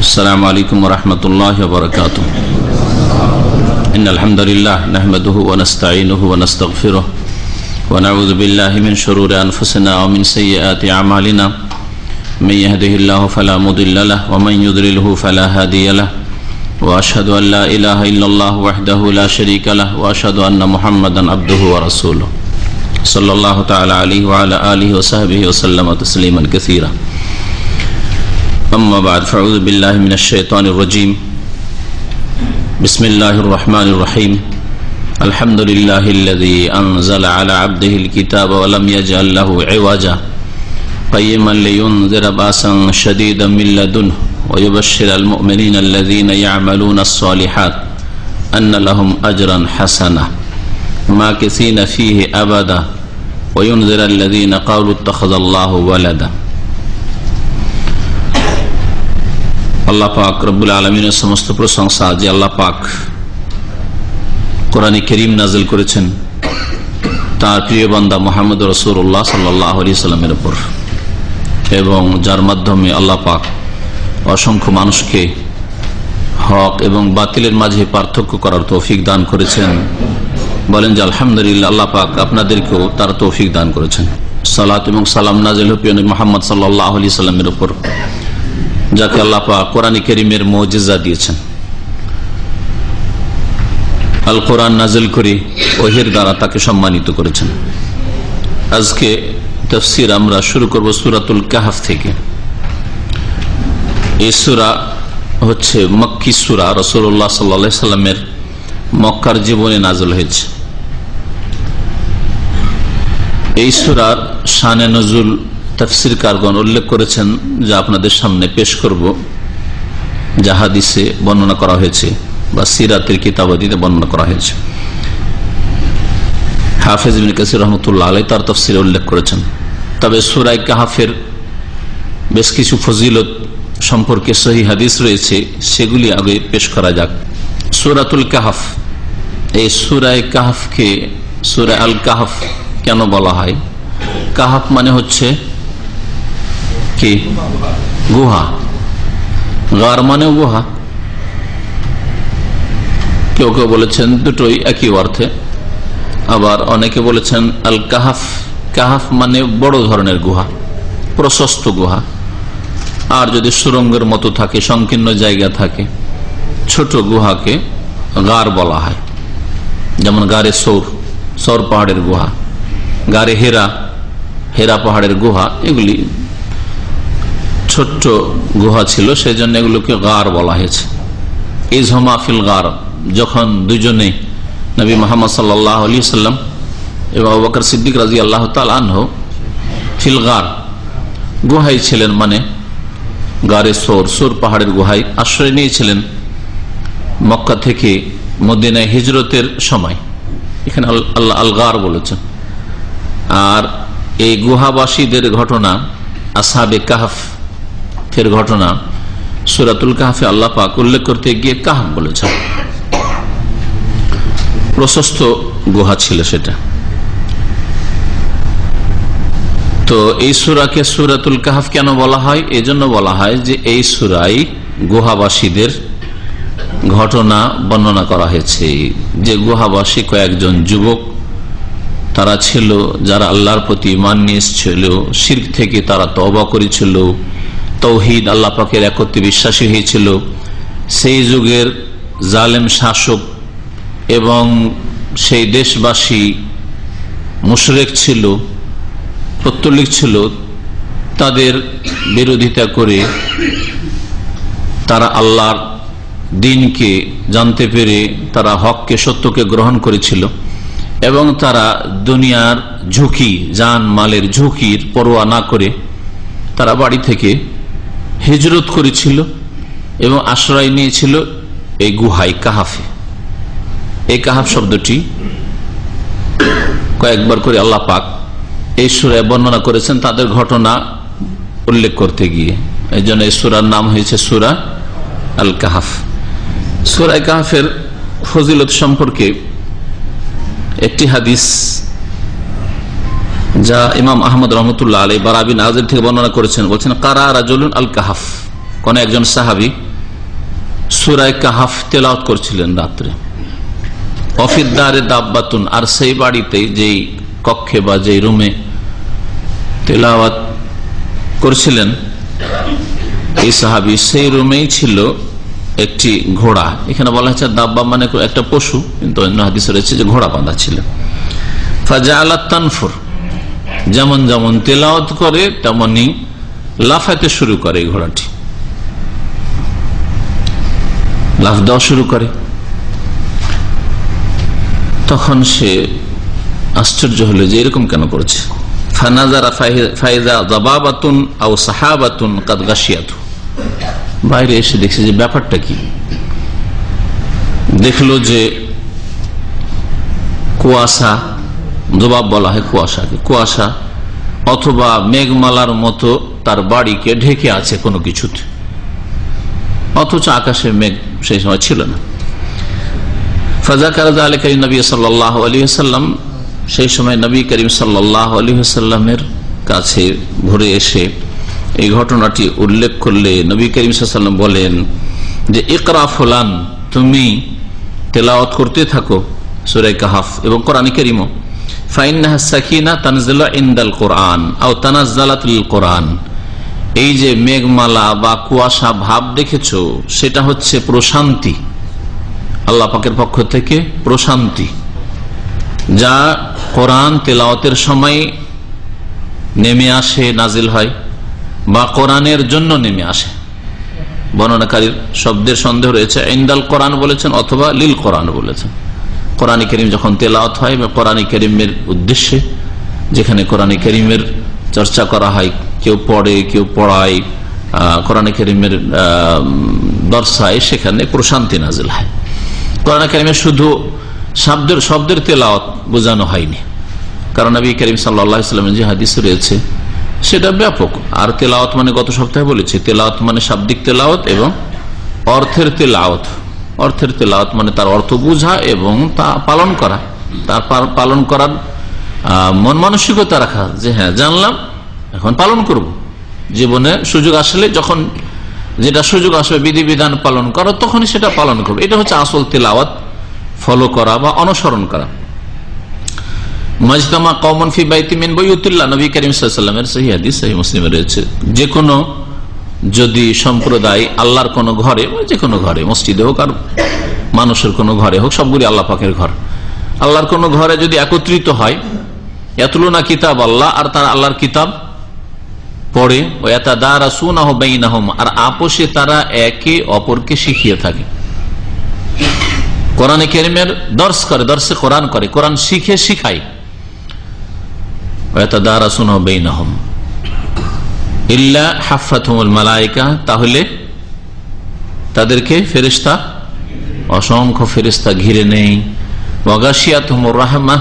السلام عليكم ورحمة الله وبركاته. إن الحمد لله نحمده ونستعينه ونستغفره ونعوذ بالله من شرور أنفسنا ومن سيئات أعمالنا. من يهده الله فلا مضل له ومن يضلله فلا هادي له وأشهد أن لا إله إلا الله وحده لا شريك له وأشهد أن محمدا عبده ورسوله صلى الله تعالى عليه وعلى آله وصحبه وسلم تسليما كثيرا. أما بعد فأعوذ بالله من الشيطان الرجيم. بسم الله الرحمن الرحيم. الحمد لله الذي أنزل على عبده الكتاب ولم يجعل له عوجا قيما لينذر بأسا شديدا من لدنه ويبشر المؤمنين الذين يعملون الصالحات أن لهم أجرا حسنا ماكثين فيه أبدا وينذر الذين قالوا اتخذ الله ولدا. আল্লাহ পাক রব্বুল আলামিনের সমস্ত প্রশংসা যে আল্লাহ পাক কোরআনে কারীম নাযিল করেছেন তার প্রিয় বান্দা মুহাম্মদ রাসূলুল্লাহ সাল্লাল্লাহু আলাইহি সাল্লামের উপর, এবং যার মাধ্যমে আল্লাহ পাক অসংখ্য মানুষকে হক এবং বাতিলের মাঝে পার্থক্য করার তৌফিক দান করেছেন। বলেন যে আলহামদুলিল্লাহ, আল্লাহ পাক আপনাদেরকেও তার তৌফিক দান করেছেন। সালাত এবং সালাম নাযিল হোক নবী মুহাম্মদ সাল্লাল্লাহু আলাইহি সাল্লামের উপর, যাকে আল্লাহ পাক কোরআনে কারীমের মুজিজা দিয়েছেন। আল কোরআন নাযিল করে ওহীর দ্বারা তাকে সম্মানিত করেছেন। আজকে তাফসীর আমরা শুরু করব সূরাতুল কাহফ থেকে। এই সূরা হচ্ছে মক্কি সূরা, রাসূলুল্লাহ সাল্লাল্লাহু আলাইহি সাল্লামের মক্কার জীবনে নাযিল হয়েছে। এই সূরার শানে নজুল তাফসীরকারগণ উল্লেখ করেছেন, যা আপনাদের সামনে পেশ করব, যা হাদিসে বর্ণনা করা হয়েছে বা সিরাতের কিতাবাদিতে বর্ণনা করা হয়েছে। হাফেজ ইবনে কাসির রাহমাতুল্লাহ আলাইহি তার তাফসীরে উল্লেখ করেছেন। তবে সূরা কাহফের বেশ কিছু ফজিলত সম্পর্কে সহিহ হাদিস রয়েছে, সেগুলি আগে পেশ করা যাক। সূরাতুল কাহফ, এই সূরা কাহফকে সূরা আল কাহফ কেন বলা হয়? কাহফ মানে হচ্ছে কি? গুহা। গার মানেও গুহা। কেউ কেউ বলেছেন দুটোই একই অর্থে, আবার অনেকে বলেছেন আল কাহফ, কাহফ মানে বড় ধরনের গুহা, প্রশস্ত গুহা। আর যদি সুরঙ্গের মতো থাকে, সংকীর্ণ জায়গা থাকে, ছোট গুহাকে গার বলা হয়। যেমন গারে সৌর, সৌর পাহাড়ের গুহা, গারে হেরা, হেরা পাহাড়ের গুহা, এগুলি ছোট্ট গুহা ছিল, সেই জন্য এগুলোকে গার বলা হয়েছে। ইজহমা ফিল গার, যখন দুজনে নবী মুহাম্মদ সাল্লাল্লাহু আলাইহি সাল্লাম এবং আবু বকর সিদ্দিক রাদিয়াল্লাহু তাআলা আনহু ফিল গার, গুহায় ছিলেন, মানে গারে সৌর, সৌর পাহাড়ের গুহায় আশ্রয় নিয়েছিলেন মক্কা থেকে মদিনায় হিজরতের সময়। এখানে আল্লাহ আল গার বলেছেন। আর এই গুহাবাসীদের ঘটনা, আসহাবে কাহফ এর ঘটনা সূরাতুল কাহফে আল্লাহ পাক উল্লেখ করতে গিয়ে কাহফ বলেছেন। প্রশস্ত গুহা ছিল সেটা। তো এই সূরাকে সূরাতুল কাহফ কেন বলা হয়? এজন্য বলা হয় যে এই সূরায় গুহাবাসীদের ঘটনা বর্ণনা করা হয়েছে। যে গুহাবাসী কয়েকজন যুবক, তারা ছিল যারা আল্লাহর প্রতি ঈমান নিয়ে এসেছিল, শিরক থেকে তারা তওবা করেছিল, তাওহীদ আল্লাহ পাকের একত্বে বিশ্বাসী হয়েছিল। সেই যুগের জালেম শাসক এবং সেই দেশবাসী মুশরিক ছিল, পৌত্তলিক ছিল, তাদের বিরোধিতা করে তারা আল্লাহর দ্বীনকে জানতে পেরে তারা হককে, সত্যকে গ্রহণ করেছিল, এবং তারা দুনিয়ার ঝুঁকি, জান মালের ঝুঁকির পরোয়া না করে তারা বাড়ি থেকে হিজরত করেছিল এবং আশ্রয় নিয়েছিল এই গুহায় কাহফে। এই কাহফ শব্দটি কয়েকবার করে আল্লাহ পাক এই সূরায় বর্ণনা করেছেন তাদের ঘটনা উল্লেখ করতে গিয়ে। এই জন্য এই সূরার নাম হয়েছে সূরা আল কাহফ। সূরা কাহফের ফজিলত সম্পর্কে একটি হাদিস যা ইমাম আহমদ রহমতুল্লাহ আলাইহি বারা বিন আযিব থেকে বর্ণনা করেছেন, বলছেন কারা রাজুলুন আল কাহফ, কোন একজন সাহাবী সূরা কাহাফ তেলাওয়াত করছিলেন রাত্রে। অফিদ্দারে দাব্বাতুন, আর সেই বাড়িতে যেই কক্ষে বা যেই রুমে তেলাওয়াত করছিলেন এই সাহাবী, সেই রুমেই ছিল একটি ঘোড়া। এখানে বলা হচ্ছে দাব্বা মানে একটা পশু, কিন্তু অন্য হাদিসে রয়েছে যে ঘোড়া বাঁধা ছিল। ফাজাআলাত তানফুর, যেমন যেমন তেলাওয়াত করে তেমনি লাফাতে শুরু করে এই ঘোড়াটি, লাফ দেওয়া শুরু করে। তখন সে আশ্চর্য হলো যে এরকম কেন করেছে। ফানাজারা ফাইজা যাবাবাতুন আও সাহাবাতুন কাদ গাশিয়াতু, বাইরে এসে দেখছে যে ব্যাপারটা কি। দেখলো যে কুয়াশা, জবাব বলা হয় কুয়াশাকে, কুয়াশা অথবা মেঘমালার মতো তার বাড়িকে ঢেকে আছে কোনো কিছুতে, অথচ আকাশে মেঘ সেই সময় ছিল না। ফাযাকারা যালিকা নবী সাল্লাল্লাহু আলাইহি ওয়াসাল্লাম, সেই সময় নবী করিম সাল্লাল্লাহু আলাইহি ওয়াসাল্লামের কাছে ঘুরে এসে এই ঘটনাটি উল্লেখ করলে নবী করিম সাল্লাল্লাহু আলাইহি ওয়াসাল্লাম বলেন যে ইকরা ফুলান, তুমি তেলাওয়াত করতে থাকো সূরা কাহাফ এবং কোরআন কারীম। ফাইন্নাহা সাকিনা তানজিলু ইনদাল কোরআন আও তানাজ্জালাত লিল কোরআন, এই যে মেঘমালা বা কুয়াশা ভাব দেখেছো সেটা হচ্ছে প্রশান্তি, আল্লাহ পাকের পক্ষ থেকে প্রশান্তি, যা কোরআন তেলাওয়াতের সময় নেমে আসে, নাজিল হয়, বা কোরআনের জন্য নেমে আসে। বর্ণনাকারীর শব্দের সন্দেহ রয়েছে, ইনদাল কোরআন বলেছেন অথবা লিল কোরআন বলেছেন। কোরআন কারীম যখন তেলাওয়াত হয় বা কোরআন কারীমের উদ্দেশ্যে, যেখানে কোরআন কারীমের চর্চা করা হয়, কেউ পড়ে কেউ পড়ায়, কোরআন কারীমের দর্শায়, সেখানে প্রশান্তি নাজিল হয়। কোরআন কারীমের শুধু শব্দের তেলাওয়াত বোঝানো হয়নি, কারণ নবী করিম সাল্লাল্লাহু আলাইহি ওয়াসাল্লামের যে হাদিস রয়েছে সেটা ব্যাপক। আর তেলাওয়াত মানে গত সপ্তাহে বলেছি, তেলাওয়াত মানে শাব্দিক তেলাওয়াত এবং অর্থের তেলাওয়াত। অর্থের তেলাওয়াত মানে তার অর্থ বোঝা এবং তা পালন করা, তার পালন করার মন মানসিকতা রাখা, যে হ্যাঁ জানলাম এখন পালন করব। জীবনে সুযোগ আসলে, যখন যেটা সুযোগ আসবে বিধিবিধান পালন করা, তখনই সেটা পালন করবে। এটা হচ্ছে আসল তেলাওয়াত, ফলো করা বা অনুসরণ করা। মাজতামা কওমুন ফি বাইতিন মিন বুয়ুতিল্লাহ, নবী করিম সাল্লাল্লাহু আলাইহি ওয়াসাল্লামের সহিহ হাদিস, সহিহ মুসলিমে রয়েছে, যে কোনো যদি সম্প্রদায় আল্লাহর কোন ঘরে, যে কোনো ঘরে, মসজিদে হোক আর মানুষের কোন ঘরে হোক, সবগুলি আল্লাহ পাকের ঘর, আল্লাহর কোন ঘরে যদি একত্রিত হয়, ইয়াতলুনা কিতাব আল্লাহ, আর তারা আল্লাহর কিতাব পড়ে, ওয়া ইয়াতাদারাসুনাহু বাইনাহুম, আর আপোষে তারা একে অপরকে শিখিয়ে থাকে। কোরআন কারীমের দর্শ করে, দর্শে কোরআন করে, কোরআন শিখে শিখায়। ওয়া ইয়াতাদারাসুনাহু বাইনাহুম ইল্লা হাফাতুহুল মালায়েকা, তাহলে তাদেরকে ফেরেশতা, অসংখ্য ফেরেশতা ঘিরে নেই। ওয়া গাশিয়াতুহুমুর রাহমাহ,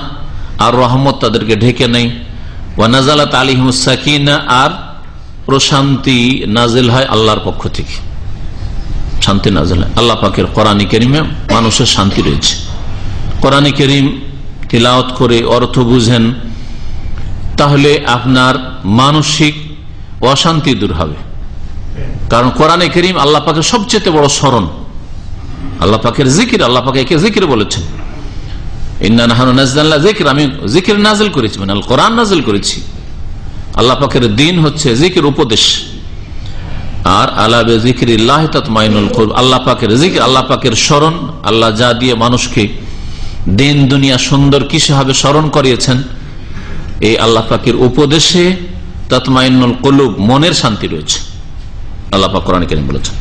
আর রহমত তাদেরকে ঢেকে নেই। ওয়া নাযালাত আলাইহিমুস সাকিনা, আর প্রশান্তি নাজিল হয় আল্লাহর পক্ষ থেকে, শান্তি নাজিল হয়। আল্লাহ পাকের কোরআন কারীমে মানুষের শান্তি রয়েছে। কোরআন কারীম তিলাওয়াত করে অর্থ বুঝেন, তাহলে আপনার মানসিক অশান্তি দূর হবে। কারণ কোরআন কারীম আল্লাহ পাকের সবচেয়ে বড় স্মরণ, আল্লাহ পাকের জিকির। আল্লাহ পাক একে জিকির বলেছেন, ইন্না নাহনু নাযালনা যিকর, আমি জিকির নাজিল করেছি, মানে আল কোরআন নাজিল করেছি। আল্লাহ পাকের দ্বীন হচ্ছে জিকির, উপদেশ। আর আলা বিযিকরিল্লাহ তাতমাইনুল কুলুব, আল্লাহ পাকের জিকির, আল্লাহ পাকের স্মরণ, আল্লাহ যা দিয়ে মানুষকে দিন দুনিয়া সুন্দর কিভাবে স্মরণ করিয়েছেন, এই আল্লাহ পাকের উপদেশে তাতমাইনুল কুলুব, মনের শান্তি রয়েছে। আল্লাহ পাক কোরআন কারীম বলেছেন।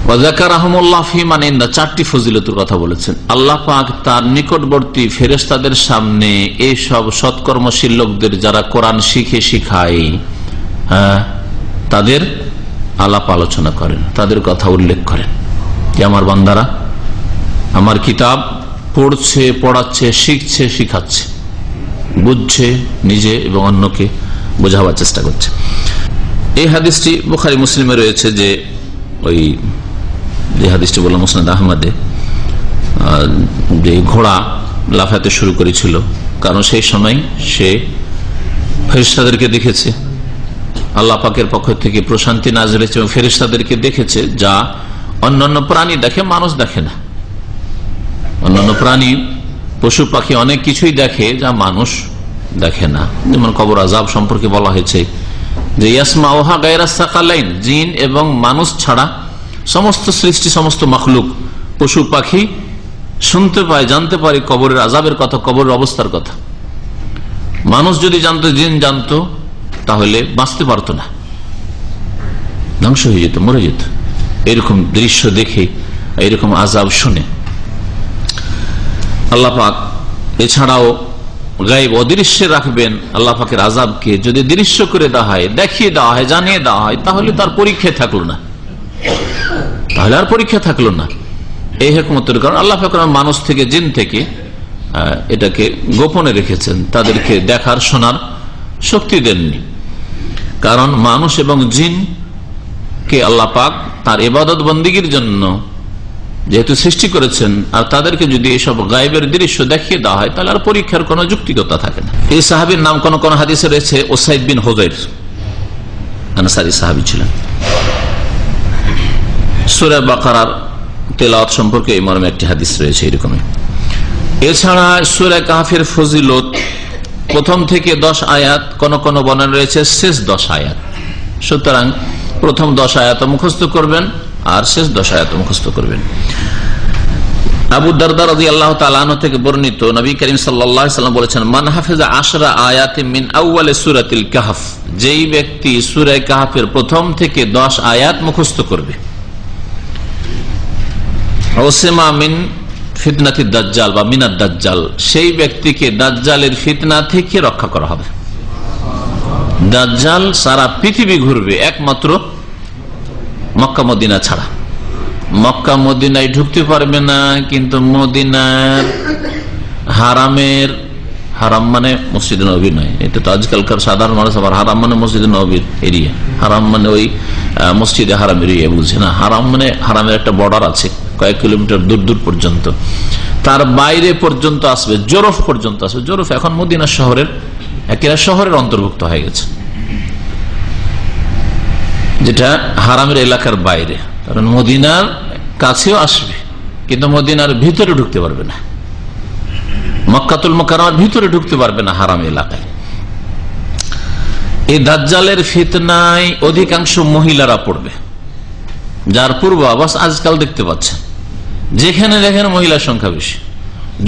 ওয়া যাকারাহুমুল্লাহ ফি মান ইনদা, চারটি ফজিলতের কথা বলেছেন। আল্লাহ পাক তার নিকটবর্তী ফেরেশতাদের সামনে এই সব সৎকর্মশীল লোকদের, যারা কোরআন শিখে শিখায়, তাদের আলাপ আলোচনা করেন, তাদের কথা উল্লেখ করেন যে আমার বান্দারা আমার কিতাব পড়ছে, পড়াচ্ছে, শিখছে, শিখাচ্ছে, বুঝছে নিজে এবং অন্যকে বোঝাবার চেষ্টা করছে। এই হাদিসটি বুখারী মুসলিমে রয়েছে, যে ওই যে হাদিসটি বললাম মুসনাদ আহমদে, যে ঘোড়া লাফাতে শুরু করেছিল, কারণ সেই সময় সে ফেরেশতাদেরকে দেখেছে, আল্লাহ পাকের পক্ষ থেকে প্রশান্তি নাযিল হয়েছে, এবং ফেরেশতাদেরকে দেখেছে, যা অন্যান্য প্রাণী দেখে, মানুষ দেখে না। অন্যান্য প্রাণী, পশু পাখি অনেক কিছুই দেখে যা মানুষ দেখে না। যেমন কবর আযাব সম্পর্কে বলা হয়েছে যে ইয়াসমাউহা গায়রা সাকালাইন, জিন এবং মানুষ ছাড়া সমস্ত সৃষ্টি, সমস্ত মাখলুক, পশু পাখি শুনতে পায়, জানতে পারে কবরের আযাবের কথা, কবরের অবস্থার কথা। মানুষ যদি জানতো, জিন জানতো, তাহলে বাঁচতে পারতো না, ধ্বংস হয়ে যেত, মরে যেত। এরকম দৃশ্য দেখে, এরকম আযাব শুনে আল্লাহ পাক এছাড়াও গায়েব অদৃশ্যে রাখবেন। আল্লাহ পাকের আযাবকে যদি দৃশ্য করে দেওয়া হয়, দেখিয়ে দেওয়া হয়, জানিয়ে দেওয়া হয়, তাহলে তার পরীক্ষায় থাকলো না, তাহলে আর পরীক্ষা থাকলো না। এই হিকমতের কারণে আল্লাহ পাক মানুষ থেকে, জিন থেকে এটাকে গোপনে রেখেছেন, তাদেরকে দেখার শোনার শক্তি দেননি। কারণ মানুষ এবং জিনকে আল্লাহ পাক তার ইবাদত বন্দেগীর জন্য যেহেতু সৃষ্টি করেছেন, আর তাদেরকে যদি এসব গায়েবের দৃশ্য দেখিয়ে দেওয়া হয়, তাহলে আর পরীক্ষার কোনো যুক্তিকতা থাকে না। এই সাহাবীর নাম কোন কোন হাদিসে রয়েছে উসাইদ বিন হুযাইর, আনসারী সাহাবী ছিলেন। সূরা বাকারার তেলাওয়াত সম্পর্কে এই মর্মে একটি হাদিস রয়েছে এরকমই। এছাড়া সূরা কাহফের ফজিলত প্রথম থেকে 10 আয়াত, কোন কোন বর্ণনা রয়েছে শেষ 10 আয়াত। সুতরাং প্রথম 10 আয়াত মুখস্থ করবেন আর শেষ 10 আয়াত মুখস্থ করবেন। আবু দারদা রাদিয়াল্লাহু তাআলা আনহু থেকে বর্ণিত, নবী করিম সাল্লাল্লাহু আলাইহি ওয়াসাল্লাম বলেছেন, মান হাফিজা 10 আয়াতিন মিন আউয়াল সূরাতিল কাহফ, যেই ব্যক্তি সূরা কাহফের প্রথম থেকে 10 আয়াত মুখস্থ করবে, ওসিমা মিন ফিতনাতিদ দাজ্জাল বা মিনাদ দাজ্জাল, সেই ব্যক্তিকে দাজ্জালের ফিতনা থেকে রক্ষা করা হবে। দাজ্জাল সারা পৃথিবী ঘুরবে, একমাত্র মক্কা মদিনা ছাড়া। মক্কা মদিনায় ঢুকতে পারবে না, কিন্তু মদিনার হারামের, হারাম মানে মসজিদ নববী নয়, এটা তো আজকালকার সাধারণ মানুষ আবার হারাম মানে মসজিদ নববীর এরিয়া, হারাম মানে ওই মসজিদে হারাম এরিয়া বুঝছে না। হারাম মানে হারামের একটা বর্ডার আছে কয়েক কিলোমিটার দূর দূর পর্যন্ত, তার বাইরে পর্যন্ত আসবে, জরফ পর্যন্ত আসবে। জরফ এখন মদিনা শহরের একেবারে শহরের অন্তর্ভুক্ত হয়ে গেছে, যেটা হারামের এলাকার বাইরে। কারণ মদিনার কাছেও আসবে, কিন্তু মদিনার ভিতরে ঢুকতে পারবে না, মক্কাতুল মুকাররমার ভিতরে ঢুকতে পারবে না হারাম এলাকায়। এই দাজ্জালের ফিতনায় অধিকাংশ মহিলারা পড়বে, যার পূর্বাভাস আজকাল দেখতে পাচ্ছেন, যেখানে দেখেন মহিলার সংখ্যা বেশি।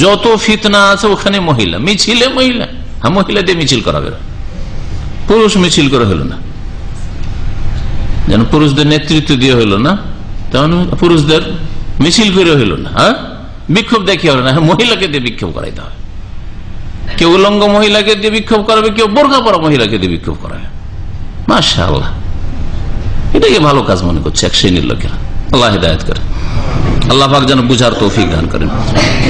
যত ফিতনা আছে ওখানে মহিলা, মিছিলে মহিলা, হ্যাঁ মহিলা দিয়ে মিছিল করাবে, পুরুষ মিছিল করে হলো না, যেন পুরুষদের নেতৃত্ব দিয়ে হলো না, তেমন পুরুষদের মিছিল করে হলো না, হ্যাঁ বিক্ষোভ দেখিয়ে হলো না, মহিলাকে দিয়ে বিক্ষোভ করাইতে হবে। কেউ উলঙ্গ মহিলাকে দিয়ে বিক্ষোভ করাবে, কেউ বোরকা পরা মহিলাকে দিয়ে বিক্ষোভ করাবে। মাশাআল্লাহ, এটাকে ভালো কাজ মনে করছে এক শ্রেণীর লোকেরা। আল্লাহ হিদায়াত করে, আল্লাহ পাক যেন বুঝার তৌফিক দান করেন।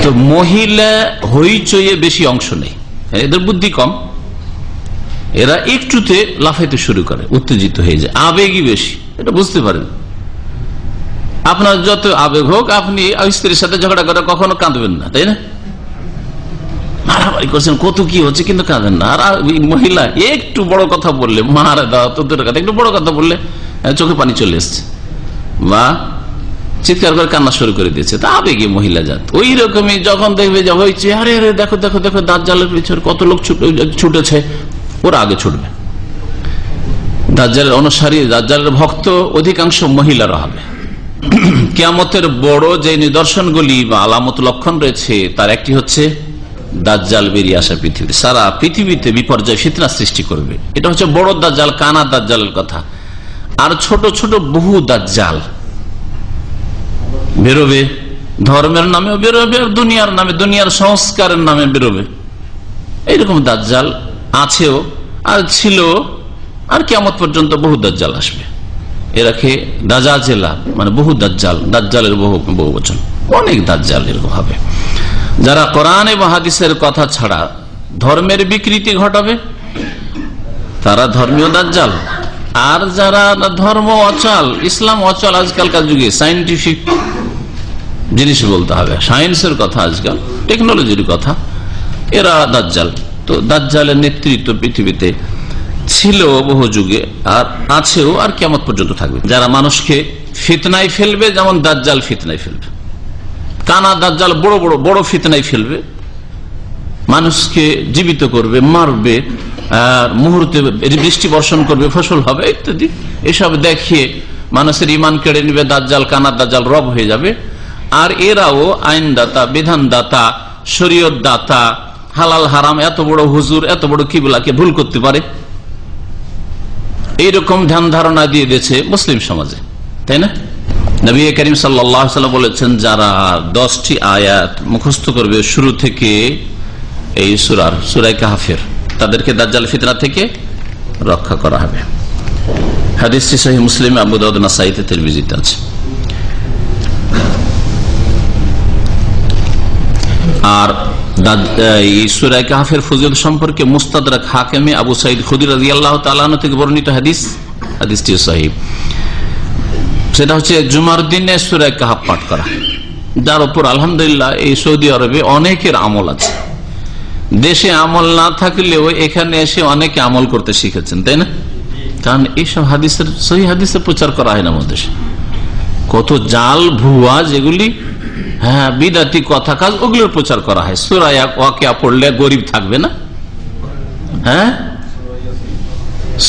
তো মহিলা হইচইয়ে বেশি অংশ নেই, এদের বুদ্ধি কম, এরা একটুতে লাফাইতে শুরু করে, উত্তেজিত হয়ে যায়, আবেগই বেশি, এটা বুঝতে পারেন। আপনার যত আবেগ হোক, আপনি স্ত্রীর সাথে ঝগড়া করে কখনো কাঁদবেন না, তাই না? মারামারি করছেন, কত কি হচ্ছে, কিন্তু কাঁদেন না। আর মহিলা একটু বড় কথা বললে, মারা দাও তোদের কথা, একটু বড় কথা বললে চোখে পানি চলে এসছে বা চিৎকার করে কান্না শুরু করে দিয়েছে, তা আবেগে মহিলা জাত। ওই রকমই যখন দেখবে যে হয়েছে, আরে আরে দেখো দেখো দেখো দাজ্জালের পিছনে কত লোক ছুটেছে, ওরা আগে ছুটবে। দাজ্জালের অনুসারী, দাজ্জালের ভক্ত অধিকাংশ মহিলারা হবে। কিয়ামতের বড় যে নিদর্শনগুলি বা আলামত লক্ষণ রয়েছে, তার একটি হচ্ছে দাজ্জাল বেরিয়ে আসা পৃথিবী, সারা পৃথিবীতে বিপর্যয় ফিতনা সৃষ্টি করবে। এটা হচ্ছে বড় দাজ্জাল, কানা দাজ্জালের কথা। আর ছোট ছোট বহু দাজ্জাল বেরোবে, ধর্মের নামে বেরোবে, দুনিয়ার নামে, দুনিয়ার সংস্কারের নামে বেরোবে। এইরকম দাজ্জাল আছেও আর ছিল, আর কিয়ামত পর্যন্ত বহু দাজ্জাল আসবে। এরাকে দাজাজেলা মানে বহু দাজ্জাল, দাজ্জালের বহু বচন, অনেক দাজ্জাল এরকম হবে, যারা কোরআন এবং হাদিসের কথা ছাড়া ধর্মের বিকৃতি ঘটাবে, তারা ধর্মীয় দাজ্জাল। আর যারা ধর্ম অচল, ইসলাম অচল, আজকালকার যুগে সায়েন্টিফিক জিনিস বলতে হবে, সায়েন্সের কথা, আজকাল টেকনোলজির কথা, এরা দাজ্জাল। তো দাজ্জালের নেতৃত্ব পৃথিবীতে ছিল বহু যুগে, আর আছেও, আর কিয়ামত পর্যন্ত থাকবে। যারা মানুষকে ফিতনায় ফেলবে, যেমন দাজ্জাল ফিতনায় ফেলবে। কানা দাজ্জাল বড় বড় বড় ফিতনায় ফেলবে, মানুষকে জীবিত করবে, মারবে, আর মুহূর্তে বৃষ্টি বর্ষণ করবে, ফসল হবে ইত্যাদি। এসব দেখিয়ে মানুষের ইমান কেড়ে নেবে। দাজ্জাল, কানা দাজ্জাল রব হয়ে যাবে। আর এরাও আইনদাতা, বিধানদাতা, শরীয়ত দাতা, হালাল হারাম, এত বড় হুজুর, এত বড় কিবলাকে ভুল করতে পারে, এইরকম ধ্যান ধারণা দিয়ে দিয়েছে মুসলিম সমাজে, তাই না? নবী করিম সাল্লাল্লাহু আলাইহি ওয়াসাল্লাম বলেছেন, যারা 10টি আয়াত মুখস্থ করবে শুরু থেকে এই সূরা কাহফের, তাদেরকে দাজ্জাল ফিতনা থেকে রক্ষা করা হবে। হাদিসটি সহিহ মুসলিম, আবু দাউদ, নাসাঈতে, তিরমিজিতে আছে। আর এই সূরা কাহফের ফজিলত সম্পর্কে মুস্তাদরাক হাকিমে আবু সাঈদ খুদরি রাদিয়াল্লাহু তাআলা আনহু থেকে বর্ণিত হাদিসটি সহিহ। সেটা হচ্ছে জুমার দিনে সূরা কাহফ পাঠ করা, যার উপর আলহামদুলিল্লাহ এই সৌদি আরবে অনেকের আমল আছে। দেশে আমল না থাকলেও এখানে এসে অনেকে আমল করতে শিখেছেন, তাই না? কারণ এইসব হাদিসের, সহি হাদিসের প্রচার করা হয় না আমাদের দেশে। কত জাল ভুয়া যেগুলি, হ্যাঁ, বিদাতি কথা কাজ, ওগুলোর প্রচার করা হয়। সূরা ওয়াকিয়া পড়লে গরিব থাকবে না, হ্যাঁ,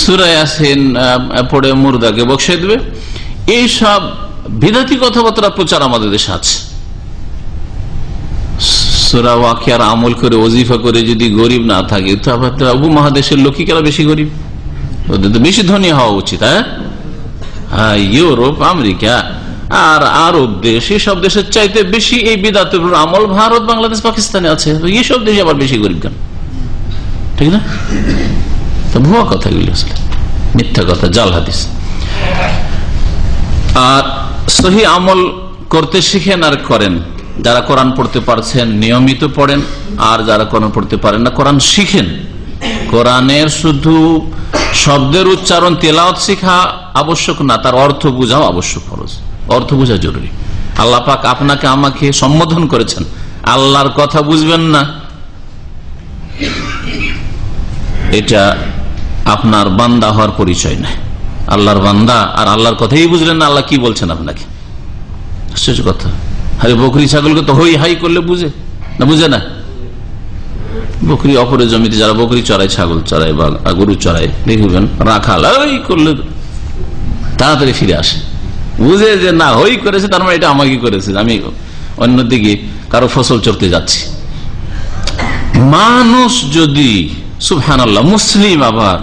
সূরা ইয়াসিন পড়ে মুর্দাকে বকশে দেবে, এইসব বিদাতি কথাবার্তা প্রচার আমাদের দেশে আছে। সূরা ওয়াকিয়ার আমল করে, ওজিফা করে যদি গরিব না থাকে, তো আবার উপমহাদেশের লোকেরা বেশি গরিব, ওদের তো বেশি ধনী হওয়া উচিত। হ্যাঁ, ইউরোপ, আমেরিকা আর আরব দেশ, এসব দেশের চাইতে বেশি এই বিদাতের আমল ভারত, বাংলাদেশ, পাকিস্তানে আছে। এইসব দেশে আবার বেশি গরিব কেন? ঠিক না? তো ভুয়া কথা এগুলি, আসলে মিথ্যা কথা, জাল হাদিস। আর সহি আমল করতে শিখেন আর করেন। যারা কোরআন পড়তে পারছেন নিয়মিত পড়েন, আর যারা কোরআন পড়তে পারেন না কোরআন শিখেন। কোরআনের শুধু শব্দের উচ্চারণ, তেলাওয়াত শিখা আবশ্যক না, তার অর্থ বোঝাও আবশ্যক, ফরজ। অর্থ বোঝা জরুরি। আল্লাহ পাক আপনাকে আমাকে সম্বোধন করেছেন, আল্লাহর কথা বুঝবেন না, এটা আপনার বান্দা হওয়ার পরিচয় নয়। আল্লাহর বান্দা আর আল্লাহর কথাই বুঝলেন না, আল্লাহ কি বলছেন আপনাকে, আশ্চর্য কথা। আরে বকরি ছাগলকে তো হই হাই করলে বুঝে না, বুঝে না। বকরি অপরের জমিতে যারা বকরি চড়ায়, ছাগল চড়ায় বা গরু চড়ায়, দেখবেন রাখাল ওই করলে তাড়াতাড়ি ফিরে আসে, বুঝে যে না হই করেছে, তার মানে এটা আমাকে করেছে, আমি অন্যদিকে কারো ফসল চড়তে যাচ্ছি। মানুষ যদি সুবহানাল্লাহ মুসলিম আবার,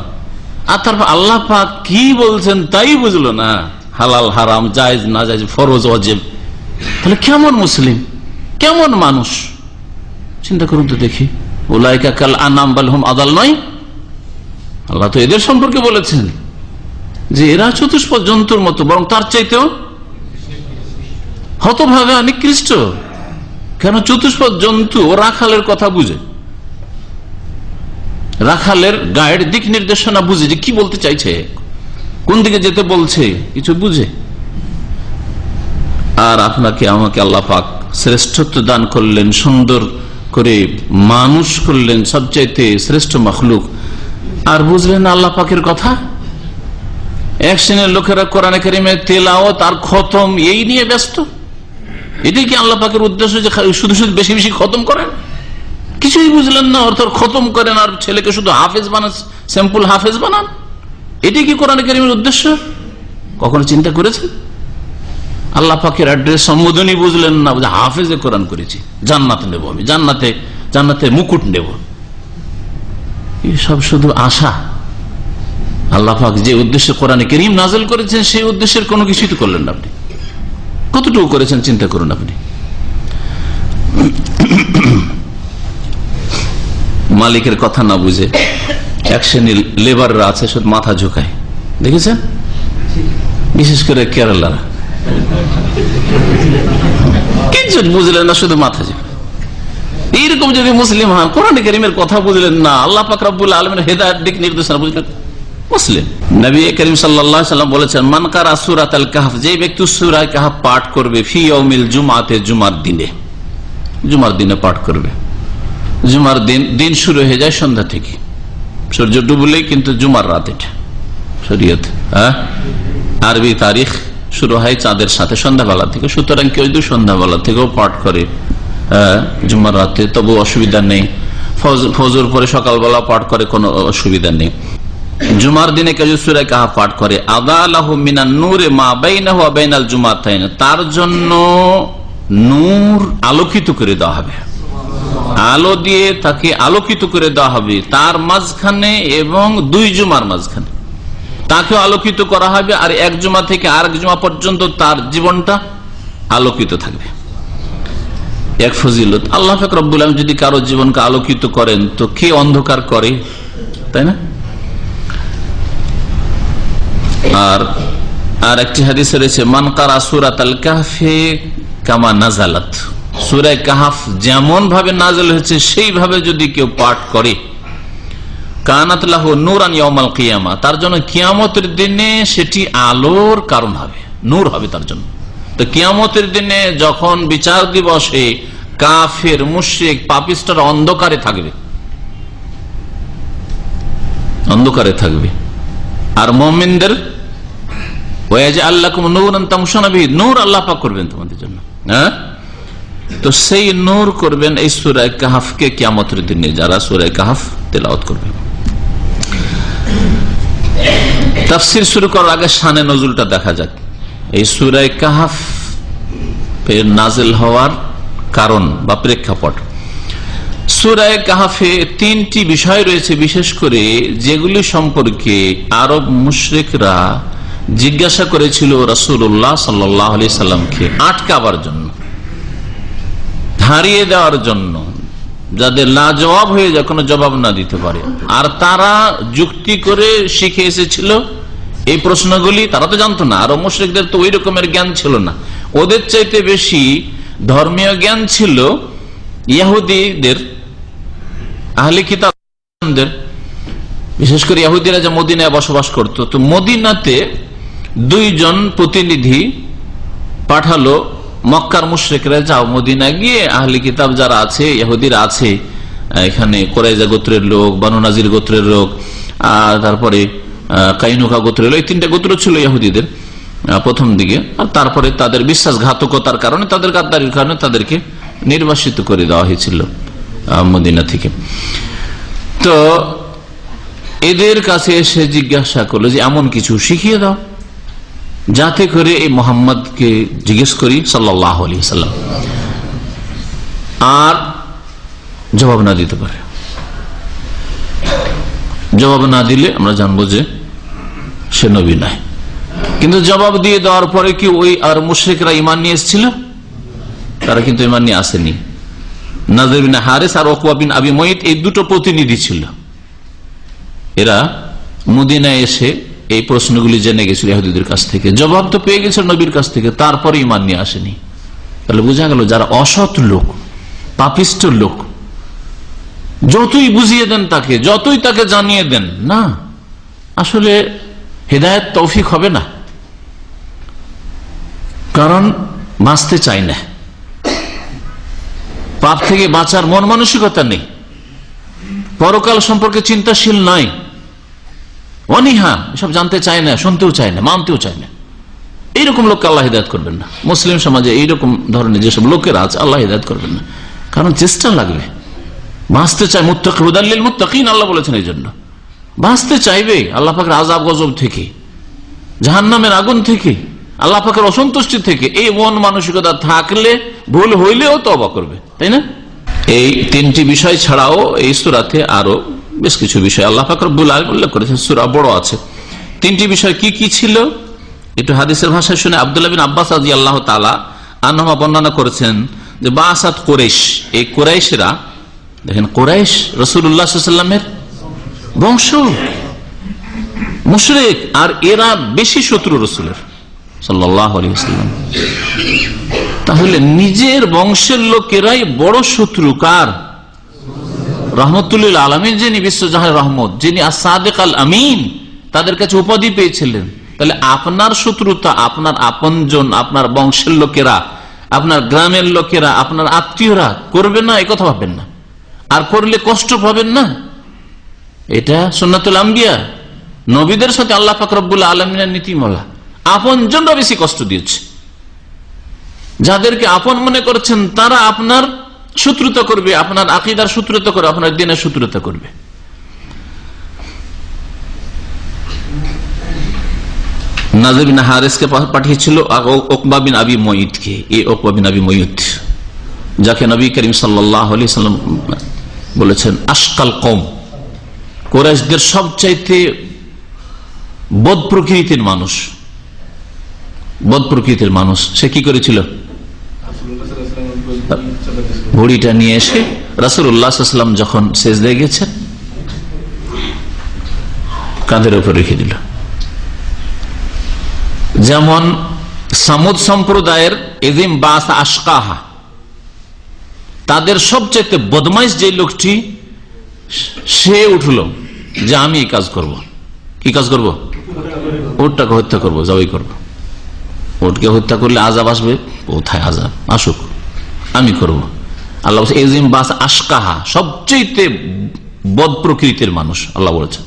আর তারপর আল্লাহ পাক কি বলছেন তাই বুঝলো না, হালাল হারাম, জায়েজ না জায়েজ, ফরজ ওয়াজিব, তাহলে কেমন মুসলিম, কেমন মানুষ? চিন্তা করুন তো দেখি। উলাইকা কাল আনাম বাল হুম আদাল নয়? আল্লাহ তো এদের সম্পর্কে বলেছেন যে এরা চতুষ্পদ জন্তুর মতো, বরং তার চাইতেও হতভাগা, নিকৃষ্ট। কেন? চতুষ্পদ জন্তু ও রাখালের কথা বুঝে, রাখালের গাইড, দিক নির্দেশনা বুঝে, যে কি বলতে চাইছে, কোন দিকে যেতে বলছে, কিছু বুঝে। আর আপনাকে আমাকে আল্লাহ পাক শ্রেষ্ঠত্ব দান করলেন, সুন্দর করে মানুষ করলেন, সবচাইতে শ্রেষ্ঠ মাখলুক, আর বুঝলেন না আল্লাহ পাকের কথা। এক শ্রেণীর লোকেরা কোরআনে কারিমের তেলাওয়াত আর খতম এই নিয়ে ব্যস্ত। এটাই কি আল্লাহ পাকের উদ্দেশ্য, যে শুধু শুধু বেশি বেশি খতম করেন? কিছুই বুঝলেন না, অর্থাৎ খতম করেন আর ছেলেকে শুধু হাফেজ বানান, স্যাম্পল হাফেজ বানান। এটাই কি কোরআনে কারিমের উদ্দেশ্য? কখনো চিন্তা করেছেন? আল্লাহ পাকের অ্যাড্রেস সম্বোধনই বুঝলেন না, হাফেজে কোরআন করেছি, জান্নাতে নেব আমি, জান্নাতে মুকুট নেব। এসব শুধু আশা। আল্লাহ পাক যে উদ্দেশ্যে কোরআনে কারীম নাযিল করেছেন, সেই উদ্দেশ্যের কোনো কিছুই তো করলেন না আপনি। কতটুকু করেছেন চিন্তা করুন আপনি। মালিকের কথা না বুঝে এক শ্রেণীর লেবাররা আছে, শুধু মাথা ঝুঁকায়, দেখেছেন? বিশেষ করে কেরালারা কিছু বুঝলেন না, শুধু মাথা ঝুঁকায়। এইরকম যদি মুসলিম হন, কোরআন কারীমের কথা বুঝলেন না, আল্লাহ পাক রব্বুল আলামিনের হেদায়েত দিক নির্দেশনা বুঝলেন, মুসলিম। নবী করিম সাল্লাল্লাহু আলাইহি ওয়াসাল্লাম বলেছেন, মান কারা সূরাতুল কাহফ, যে ব্যক্তি সূরা কাহফ পাঠ করবে, ফি ইয়াউমিল জুমআতে, জুমার দিনে পাঠ করবে। জুমার দিন শুরু হয়ে যায় সন্ধ্যা থেকে, সূর্য ডুবলেই কিন্তু জুমার রাত, এটা শরীয়ত, আরবি তারিখ শুরু হয় চাঁদের সাথে সন্ধ্যাবেলা থেকে, সুতরাং কেউ যদি সন্ধ্যাবেলা থেকেও পাঠ করে জুম্মার রাতে তবু অসুবিধা নেই, ফজর পরে সকালবেলা পাঠ করে কোনো অসুবিধা নেই। জুমার দিনে কেউ যদি সূরা কাহাফ পাঠ করে আদালাহু মিনান নূরে মা বাইনাহু ওয়া বাইনাল জুমাতাইন, তার জন্য নূর আলোকিত করে দেওয়া হবে, আলো দিয়ে তাকে আলোকিত করে দেওয়া হবে তার মাঝখানে এবং দুই জুমার মাঝখানে তাকে আলোকিত করা হবে, আর এক জুমা থেকে আরেক জুমা পর্যন্ত তার জীবনটা আলোকিত থাকবে। এক ফজিলত। আল্লাহ পাক রব্বুল আলামিন যদি কারো জীবনকে আলোকিত করেন তো কে অন্ধকার করে, তাই না? আর একটি হাদিসে রয়েছে মান কারা সূরাতাল কাহফি কামা নাজালাত, সূরা কাহফ যেমন ভাবে নাযিল হয়েছে সেইভাবে যদি কেউ পাঠ করে কানাত লাহু নূরান ইয়াউমাল কিয়ামা, তার জন্য কিয়ামতের দিনে সেটি আলোর কারণ হবে, নূর হবে তার জন্য। তো কিয়ামতের দিনে যখন বিচার দিবসে কাফের মুশরিক পাপিষ্ঠরা অন্ধকারে থাকবে আর মুমিনদের ওয়াজআল লাকুম নূরান তামশুনা বিহি, নূর আল্লাহ পাক করবেন তোমাদের জন্য। হ্যাঁ, তো সেই নূর করবেন এই সূরা কাহফকে কিয়ামতের দিনে যারা সূরা কাহফ তেলাওয়াত করবে। তাফসীর শুরু করার আগে শানে নজুলটা দেখা যাক। এই সূরা কাহফ এর নাযিল হওয়ার কারণ বা প্রেক্ষাপট। সূরা কাহফে তিনটি বিষয় রয়েছে বিশেষ করে, যেগুলি সম্পর্কে আরব মুশরিকরা জিজ্ঞাসা করেছিল রাসূলুল্লাহ সাল্লাল্লাহু আলাইহি সাল্লামকে আটকাবার জন্য, হারিয়ে দেওয়ার জন্য, যাদের লাজবাব হয়ে যায় কোনো জবাব না দিতে পারে। আর তারা যুক্তি করে শিখে এসেছিল এই প্রশ্নগুলি, তারা তো জানতো না। আরব মুশরিকদের তো ওই রকমের জ্ঞান ছিল না, ওদের চাইতে বেশি ধর্মীয় জ্ঞান ছিল ইহুদিদের, আহলে কিতাবদের। বিশেষ করে ইহুদিরা যে মদিনায় বসবাস করত, তো মদিনাতে দুইজন প্রতিনিধি পাঠালো মক্কার মুশরিকরা, যাও মদিনা গিয়ে আহলে কিতাব যারা আছে ইহুদিরা আছে, এখানে কুরাইজা গোত্রের লোক, বনু নাজির গোত্রের লোক, তারপরে কাইনুকা গোত্রের লোক, এই তিনটা গোত্র ছিল ইহুদিদের প্রথম দিকে। আর তারপরে তাদের বিশ্বাসঘাতকতার কারণে, তাদের গাদ্দারির কারণে তাদেরকে নির্বাসিত করে দেওয়া হয়েছিল মদিনা থেকে। তো এদের কাছে এসে জিজ্ঞাসা করলো যে এমন কিছু শিখিয়ে দাও যাতে করে এই মোহাম্মদকে জিজ্ঞেস করি সাল্লাল্লাহু আলাইহি ওয়াসাল্লাম আর জবাব না দিতে পারে। জবাব না দিলে আমরা জানবো যে সে নবী নয়। কিন্তু জবাব দিয়ে দেওয়ার পরে কি ওই আর মুশরিকরা ঈমান নিয়ে এসেছিল? তারা কিন্তু ঈমান নিয়ে আসেনি। নাযির বিন হারিস আর উকবা বিন আবি মুয়ত এই দুটো প্রতিনিধি ছিল, এরা মদিনায় এসে এই প্রশ্নগুলি জেনে গেছিল ইহুদিদের কাছ থেকে, জবাব তো পেয়ে গেছিল নবীর কাছ থেকে, তারপরে ঈমান নিয়ে আসেনি। তাহলে বোঝা গেল যারা অসৎ লোক, পাপিষ্ঠ লোক, যতই বুঝিয়ে দেন তাকে, যতই তাকে জানিয়ে দেন না, আসলে হেদায়েত তৌফিক হবে না, কারণ বাঁচতে চায় না, পাপ থেকে বাঁচার মন মানসিকতা নেই, পরকাল সম্পর্কে চিন্তাশীল নয়, অনীহা, এসব জানতে চায় না, শুনতেও চায় না, মানতেও চায় না। এইরকম লোককে আল্লাহ হিদায়াত করবেন না। মুসলিম সমাজে এইরকম ধরনের যেসব লোকেরা আছে আল্লাহ হিদায়াত করবেন না, কারণ চেষ্টা লাগবে, বাঁচতে চায়। মুত্তাকি হুদাল লিল মুত্তাকিন আল্লাহ বলেছেন, এই জন্য বাঁচতে চাইবে আল্লাহ পাকের আযাব গজব থেকে, জাহান্নামের আগুন থেকে, আল্লাহ পাকের অসন্তুষ্টি থেকে। এই মন মানসিকতা থাকলে ভুল হইলেও তওবা করবে, তাই না? এই তিনটি বিষয় ছাড়াও এই সূরাতে আরো বেশ কিছু বিষয় আল্লাহ পাক রব্বুল আলামিন উল্লেখ করেছেন। সূরা বড় আছে। তিনটি বিষয় কি কি ছিল একটু হাদিসের ভাষায় শুনে। আব্দুল্লাহ বিন আব্বাস রাদিয়াল্লাহু তাআলা আনহুমা বর্ণনা করেছেন যে বাসাত কুরাইশ, এই কুরাইশরা, দেখেন কুরাইশ রাসূলুল্লাহ সাল্লাল্লাহু আলাইহি ওয়াসাল্লামের বংশ, মুশরিক, আর এরা বেশি শত্রু রাসূলের সাল্লাল্লাহু আলাইহি ওয়াসাল্লাম। তাহলে নিজের বংশের লোকেরাই বড় শত্রু কার? রহমতুল লিল আলামিন, যিনি বিশ্বজাহানের রহমত, যিনি as-সাদিক আল-আমিন, তাদের কাছে উপাধি পেয়েছিলেন। তাহলে আপনার শত্রুতা আপনার আপনজন, আপনার বংশের লোকেরা, আপনার গ্রামের লোকেরা, আপনার আত্মীয়রা করবে না, এই কথা ভাববেন না। আর করলে কষ্ট পাবেন না, এটা সুন্নাতুল আম্বিয়া, নবীদের সাথে আল্লাহ পাক রব্বুল আলামিনের নীতিমালা। আপনজনরা বেশি কষ্ট দিয়েছে। যাদেরকে আপন মনে করছেন তারা আপনার শত্রুতা করবে, আপনার আকীদার শত্রুতা করবে, আপনার দ্বীনের শত্রুতা করবে। নাযর বিন হারিসকে পাঠিয়েছিল উকবা বিন আবি মুঈতকে। এই উকবা বিন আবি মুঈত, যাকে নবী করিম সাল্লাল্লাহু আলাইহি সাল্লাম বলেছেন আশকাল কওম, কুরাইশদের সবচাইতে বদ প্রকৃতির মানুষ। বদ প্রকৃতির মানুষ। সে কি করেছিল? ঘড়িটা নিয়ে এসে রাসূলুল্লাহ সাল্লাল্লাহু আলাইহি ওয়াসাল্লাম যখন সিজদায় গেছেন কাঁধের উপর রেখে দিল। যেমন সামুদ সম্প্রদায়ের এদিম বাস আশকাহা, তাদের সবচেয়ে বদমাইশ যে লোকটি, সে উঠল যে আমি এই কাজ করব। কি কাজ করব? ওটটাকে হত্যা করবো, জবাই করব। ওটকে হত্যা করলে আযাব আসবে, কোথায় আযাব আসুক, আমি করব। আল্লাহ এজিম বাস আশকাহা, সবচেয়ে বদ প্রকৃতির মানুষ আল্লাহ বলেছেন।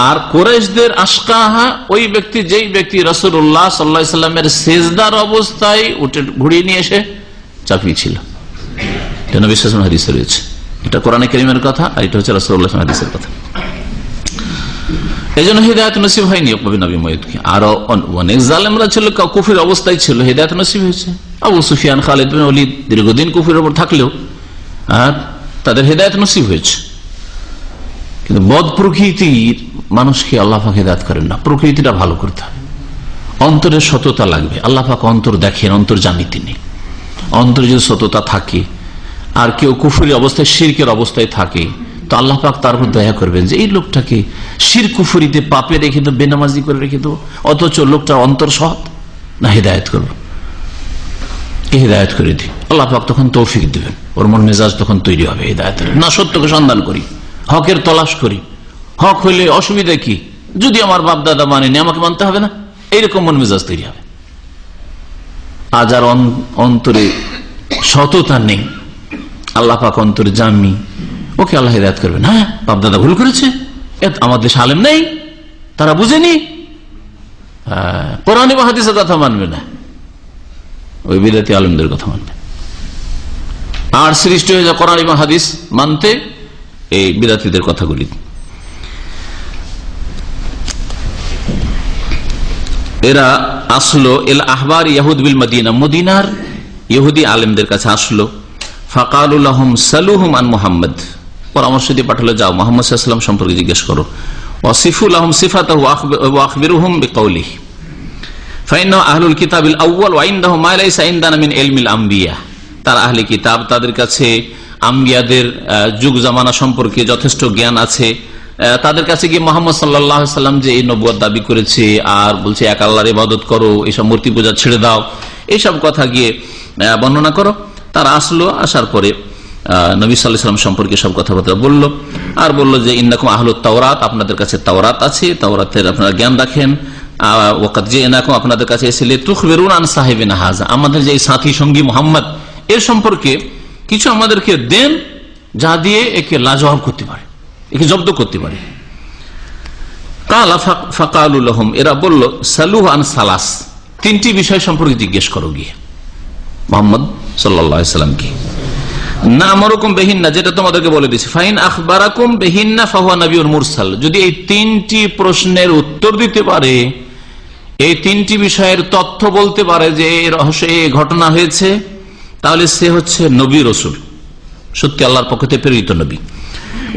আর কুরাইশদের আশকাহা ওই ব্যক্তি, যেই ব্যক্তি রাসূলুল্লাহ সাল্লাল্লাহু আলাইহি সাল্লামের সিজদার অবস্থায় উঠে ঘুরিয়ে নিয়ে এসে চাপিয়েছিল। এটা নবী সাল্লাল্লাহু আলাইহি ওয়াসাল্লাম হাদিসে রয়েছে। এটা কোরআনে কারীমের কথা, আর এটা হচ্ছে রাসূলুল্লাহ সাল্লাল্লাহু আলাইহি ওয়াসাল্লামের হাদিসের কথা। এই জন্য হিদায়াত নসিব হয়নি উকবা বিন আবি মুঈতকে। আরো অনেক জালেমরা ছিল, কুফরির অবস্থায় ছিল, হিদায়াত নসিব হয়েছে। আবু সুফিয়ান, খালিদ বিন ওলীদ দীর্ঘদিন কুফরির উপর থাকলেও তাদের হিদায়াত নসিব হয়েছে। কিন্তু বদ প্রকৃতির মানুষকে আল্লাহ পাক হিদায়াত করেন না। প্রকৃতিটা ভালো করতে হবে, অন্তরের সততা লাগবে। আল্লাহ পাক অন্তর দেখেন, অন্তর জানি তিনি। অন্তরে যদি সততা থাকে আর কেউ কুফরি অবস্থায়, শিরকের অবস্থায় থাকে, তো আল্লাহ পাক তার উপর দয়া করবেন যে এই লোকটাকে শিরক কুফরিতে পাপে রেখে দেবো, বেনামাজি করে রেখে দেবো, অথচ লোকটার অন্তর সৎ না, হিদায়াত করবো, হিদায়াত করে দিই। আল্লাহ পাক তখন তৌফিক দিবেন, ওর মন মেজাজ তখন তৈরি হবে হিদায়াতের। না, সত্যকে সন্ধান করি, হকের তলাশ করি, হক হইলে অসুবিধা কি, যদি আমার বাপ দাদা মানেনি আমাকে মানতে হবে না, এইরকম মন মেজাজ তৈরি হবে। আজ আর অন্তরে সততা নেই, আল্লাহ পাক অন্তরে জামি, ওকে আল্লাহ হিদায়াত করবেন। হ্যাঁ, বাপ দাদা ভুল করেছে, আমাদের দেশে আলেম নেই, তারা বুঝেনি, কোরআন এবং হাদিসের কথা মানবে না, ওই বিদাতি আলেমদের কথা মানবে। আর সৃষ্টি হয়ে যায় কোরআন এবং হাদিস মানতে এই বিদাতিদের কথাগুলি। এরা আসলো এল আহবার ইয়াহুদ বিল মদিনা, মদিনার ইহুদি আলেমদের কাছে আসলো। ফাকালু লাহুম সালুহুম আন মুহাম্মদ, পরামর্শ দিয়ে পাঠালো, যাও মুহাম্মদ সাল্লাল্লাহু আলাইহি ওয়াসাল্লাম সম্পর্কে জিজ্ঞেস করো। ওয়াসিফু লাহুম সিফাতাহু ওয়া আখবিরুহুম বিকাউলিহি ফাইন্নাহু আহলুল কিতাবিল আউয়াল ওয়া ইনদাহুম মা লাইসা ইনদানা মিন ইলমিল আম্বিয়া। তার আহলে কিতাব, তাদের কাছে আম্বিয়াদের যুগ জামানা সম্পর্কে যথেষ্ট জ্ঞান আছে। তাদের কাছে গিয়ে মুহাম্মদ সাল্লাল্লাহু আলাইহি ওয়াসাল্লাম যে এই নবুয়ত দাবি করেছে আর বলছে এক আল্লাহর ইবাদত করো, এইসব মূর্তি পূজা ছেড়ে দাও, এইসব কথা গিয়ে বর্ণনা করো। তারা আসলো, আসার পরে নবী সাল্লাল্লাহু আলাইহি ওয়াসাল্লাম সম্পর্কে সব কথাবার্তা বললো, আর বললো যে ইন্নাকুম আহলুত তাওরাত, আপনাদের কাছে তাওরাত আছে, তাওরাতের আপনারা জ্ঞান রাখেন। ওয়াকাদ জিনাকুম, আপনাদের কাছে এসেলে তুখবিরুনা আন সাহিবিনা হাযা, আমাদের যে সাথী সঙ্গী মুহাম্মদ, এর সম্পর্কে কিছু আমাদেরকে দেন, যা দিয়ে একে লাজবাব করতে পারে, একে জব্দ করতে পারে। কালা ফাকালু লাহুম, এরা বলল সালুহু আন সালাস, তিনটি বিষয় সম্পর্কে জিজ্ঞেস করো গিয়ে মুহাম্মদ সাল্লাল্লাহু আলাইহি ওয়াসাল্লামকে। না আমরুকুম বিহিন্না, যেটা তোমাদেরকে বলে দিয়েছি, ফাইন আখবারাকুম বিহিন্না ফাহুয়া নাবিয়্যুন মুরসাল, যদি এই তিনটি প্রশ্নের উত্তর দিতে পারে, এই তিনটি বিষয়ের তথ্য বলতে পারে যে রহস্য এই ঘটনা হয়েছে, তাহলে সে হচ্ছে নবী রসুল, সত্যি আল্লাহর পক্ষ থেকে প্রেরিত নবী।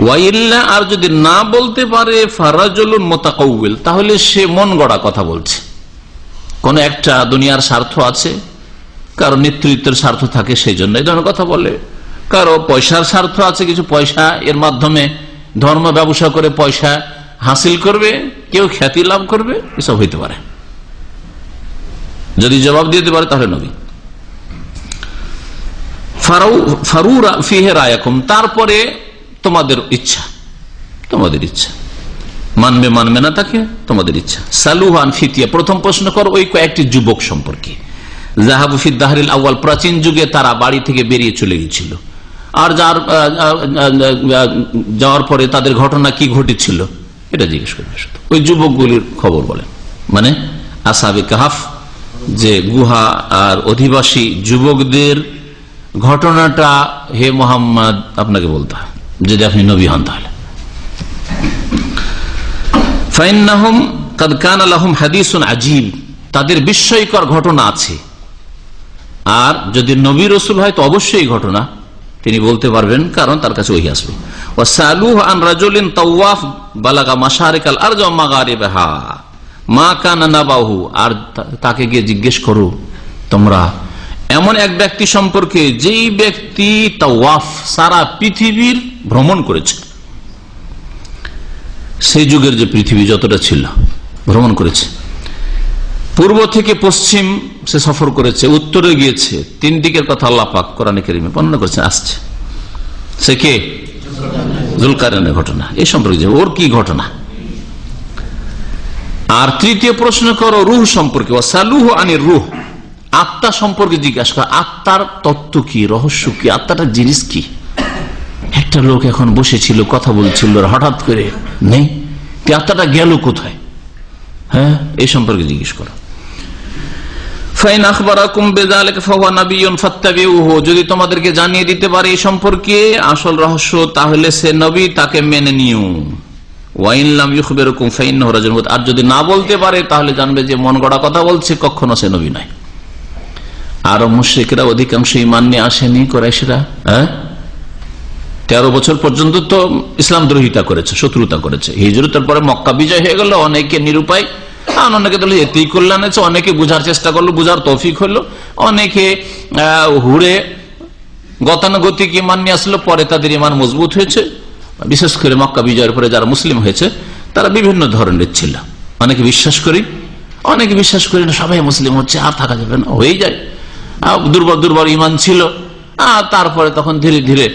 ওয়াইল্লা, আর যদি না বলতে পারে, ফারাজুলুন মুতাকাউবিল, তাহলে সে মন গড়া কথা বলছে। কোন একটা দুনিয়ার স্বার্থ আছে, কারো নেতৃত্বের স্বার্থ থাকে, সেই জন্য এই ধরনের কথা বলে। কারো পয়সার স্বার্থ আছে, কিছু পয়সা এর মাধ্যমে ধর্ম ব্যবসা করে পয়সা হাসিল করবে, কেউ খ্যাতি লাভ করবে, এসব হইতে পারে। যদি জবাব দিতে পারে তাহলে নবী। ফারুরা ফিহে রায়াকুম, তারপরে তোমাদের ইচ্ছা, তোমাদের ইচ্ছা, মানবে মানবে না তাকে তোমাদের ইচ্ছা। সালুহান ফিতিয়া, প্রথম প্রশ্ন করো ওই কয়েকটি যুবক সম্পর্কে। জাহাবু ফিদ দাহরিল আউয়াল, প্রাচীন যুগে তারা বাড়ি থেকে বেরিয়ে চলে গেছিল, আর যাওয়ার পরে তাদের ঘটনা কি ঘটেছিল এটা জিজ্ঞেস করবে। ওই যুবকগুলির খবর বলেন, মানে আসহাবে কাহাফ, যে গুহা আর অধিবাসী যুবকদের ঘটনাটা হে মুহাম্মদ আপনাকে বলতে হয়, যদি আপনি নবী হন। তাহলে ফাইন্নাহুম কাদ কানা লাহুম হাদিসুন আজীব, তাদের বিস্ময়কর ঘটনা আছে। আর যদি নবী রাসূল হয় তো অবশ্যই ঘটনা তিনি বলতে পারবেন, কারণ তার কাছে ওহী আসবে। ওয়াসালুহু আন রাজুলিন তাওয়াফ বালাগা মাশারিকাল আরজ ওয়া মাগারিবাহা মা কানা নাবাহু, আর তাকে গিয়ে জিজ্ঞেস করো তোমরা এমন এক ব্যক্তি সম্পর্কে যেই ব্যক্তি তাওয়াফ সারা পৃথিবীর ভ্রমণ করেছে, সেই যুগের যে পৃথিবী যতটা ছিল ভ্রমণ করেছে, পূর্ব থেকে পশ্চিম সে সফর করেছে, উত্তরে গিয়েছে, তিন দিকের কথা আল্লাহ পাক কোরআনে কারীমে বর্ণনা করেছেন। আসছে সে কে? যুলকারনাইনের ঘটনা, এই সম্পর্কে যে ওর কি ঘটনা। আর তৃতীয় প্রশ্ন করো রূহ সম্পর্কে, ওয়াসালুহু আনির রূহ, আত্মা সম্পর্কে জিজ্ঞাসা করো, আত্মার তত্ত্ব কি, রহস্য কি, আত্মাটা জিনিস কি। একটা লোক এখন বসেছিল কথা বলছিল, হঠাৎ করে নেই, আত্মাটা গেল কোথায়? হ্যাঁ, এই সম্পর্কে জিজ্ঞেস করো। ফাইন আখবারাকুম বিযালিকা ফাহুয়া নাবিয়্যুন ফাত্তাবিউহু, যদি তোমাদেরকে জানিয়ে দিতে পারে এই সম্পর্কে আসল রহস্য, তাহলে সে নবী, তাকে মেনে নিও। ওয়াইন লাম ইখবিরকুম ফাইন্নাহু রাজুলুন, আর যদি না বলতে পারে তাহলে জানবে যে মন গড়া কথা বলছে, কখনো সে নবী নয়। আর মুশরিকরা অধিকাংশ ঈমান নিয়ে আসেনি, কুরাইশরা 13 বছর পর্যন্ত তো ইসলাম দ্রোহিতা করেছে, শত্রুতা করেছে। হিজরতের পরে মক্কা বিজয় হয়ে গেল, অনেকে নিরুপায়, অনেকে তো এতেই কল্যাণ হয়েছে, অনেকে বুঝার চেষ্টা করলো, বুঝার তৌফিক হলো, অনেকে হুড়ে গতানুগতিক ঈমান নিয়ে আসলো, পরে তাদের ঈমান মজবুত হয়েছে। বিশেষ করে মক্কা বিজয়ের পরে যারা মুসলিম হয়েছে তারা বিভিন্ন ধরনের ছিল, অনেকে বিশ্বাস করি, অনেকে বিশ্বাস করি না, সবাই মুসলিম হচ্ছে আর থাকা যাবে না, হয়ে যায়। দুর্বল দুর্বল ঈমান ছিল, আর তারপরে তখন ধীরে ধীরে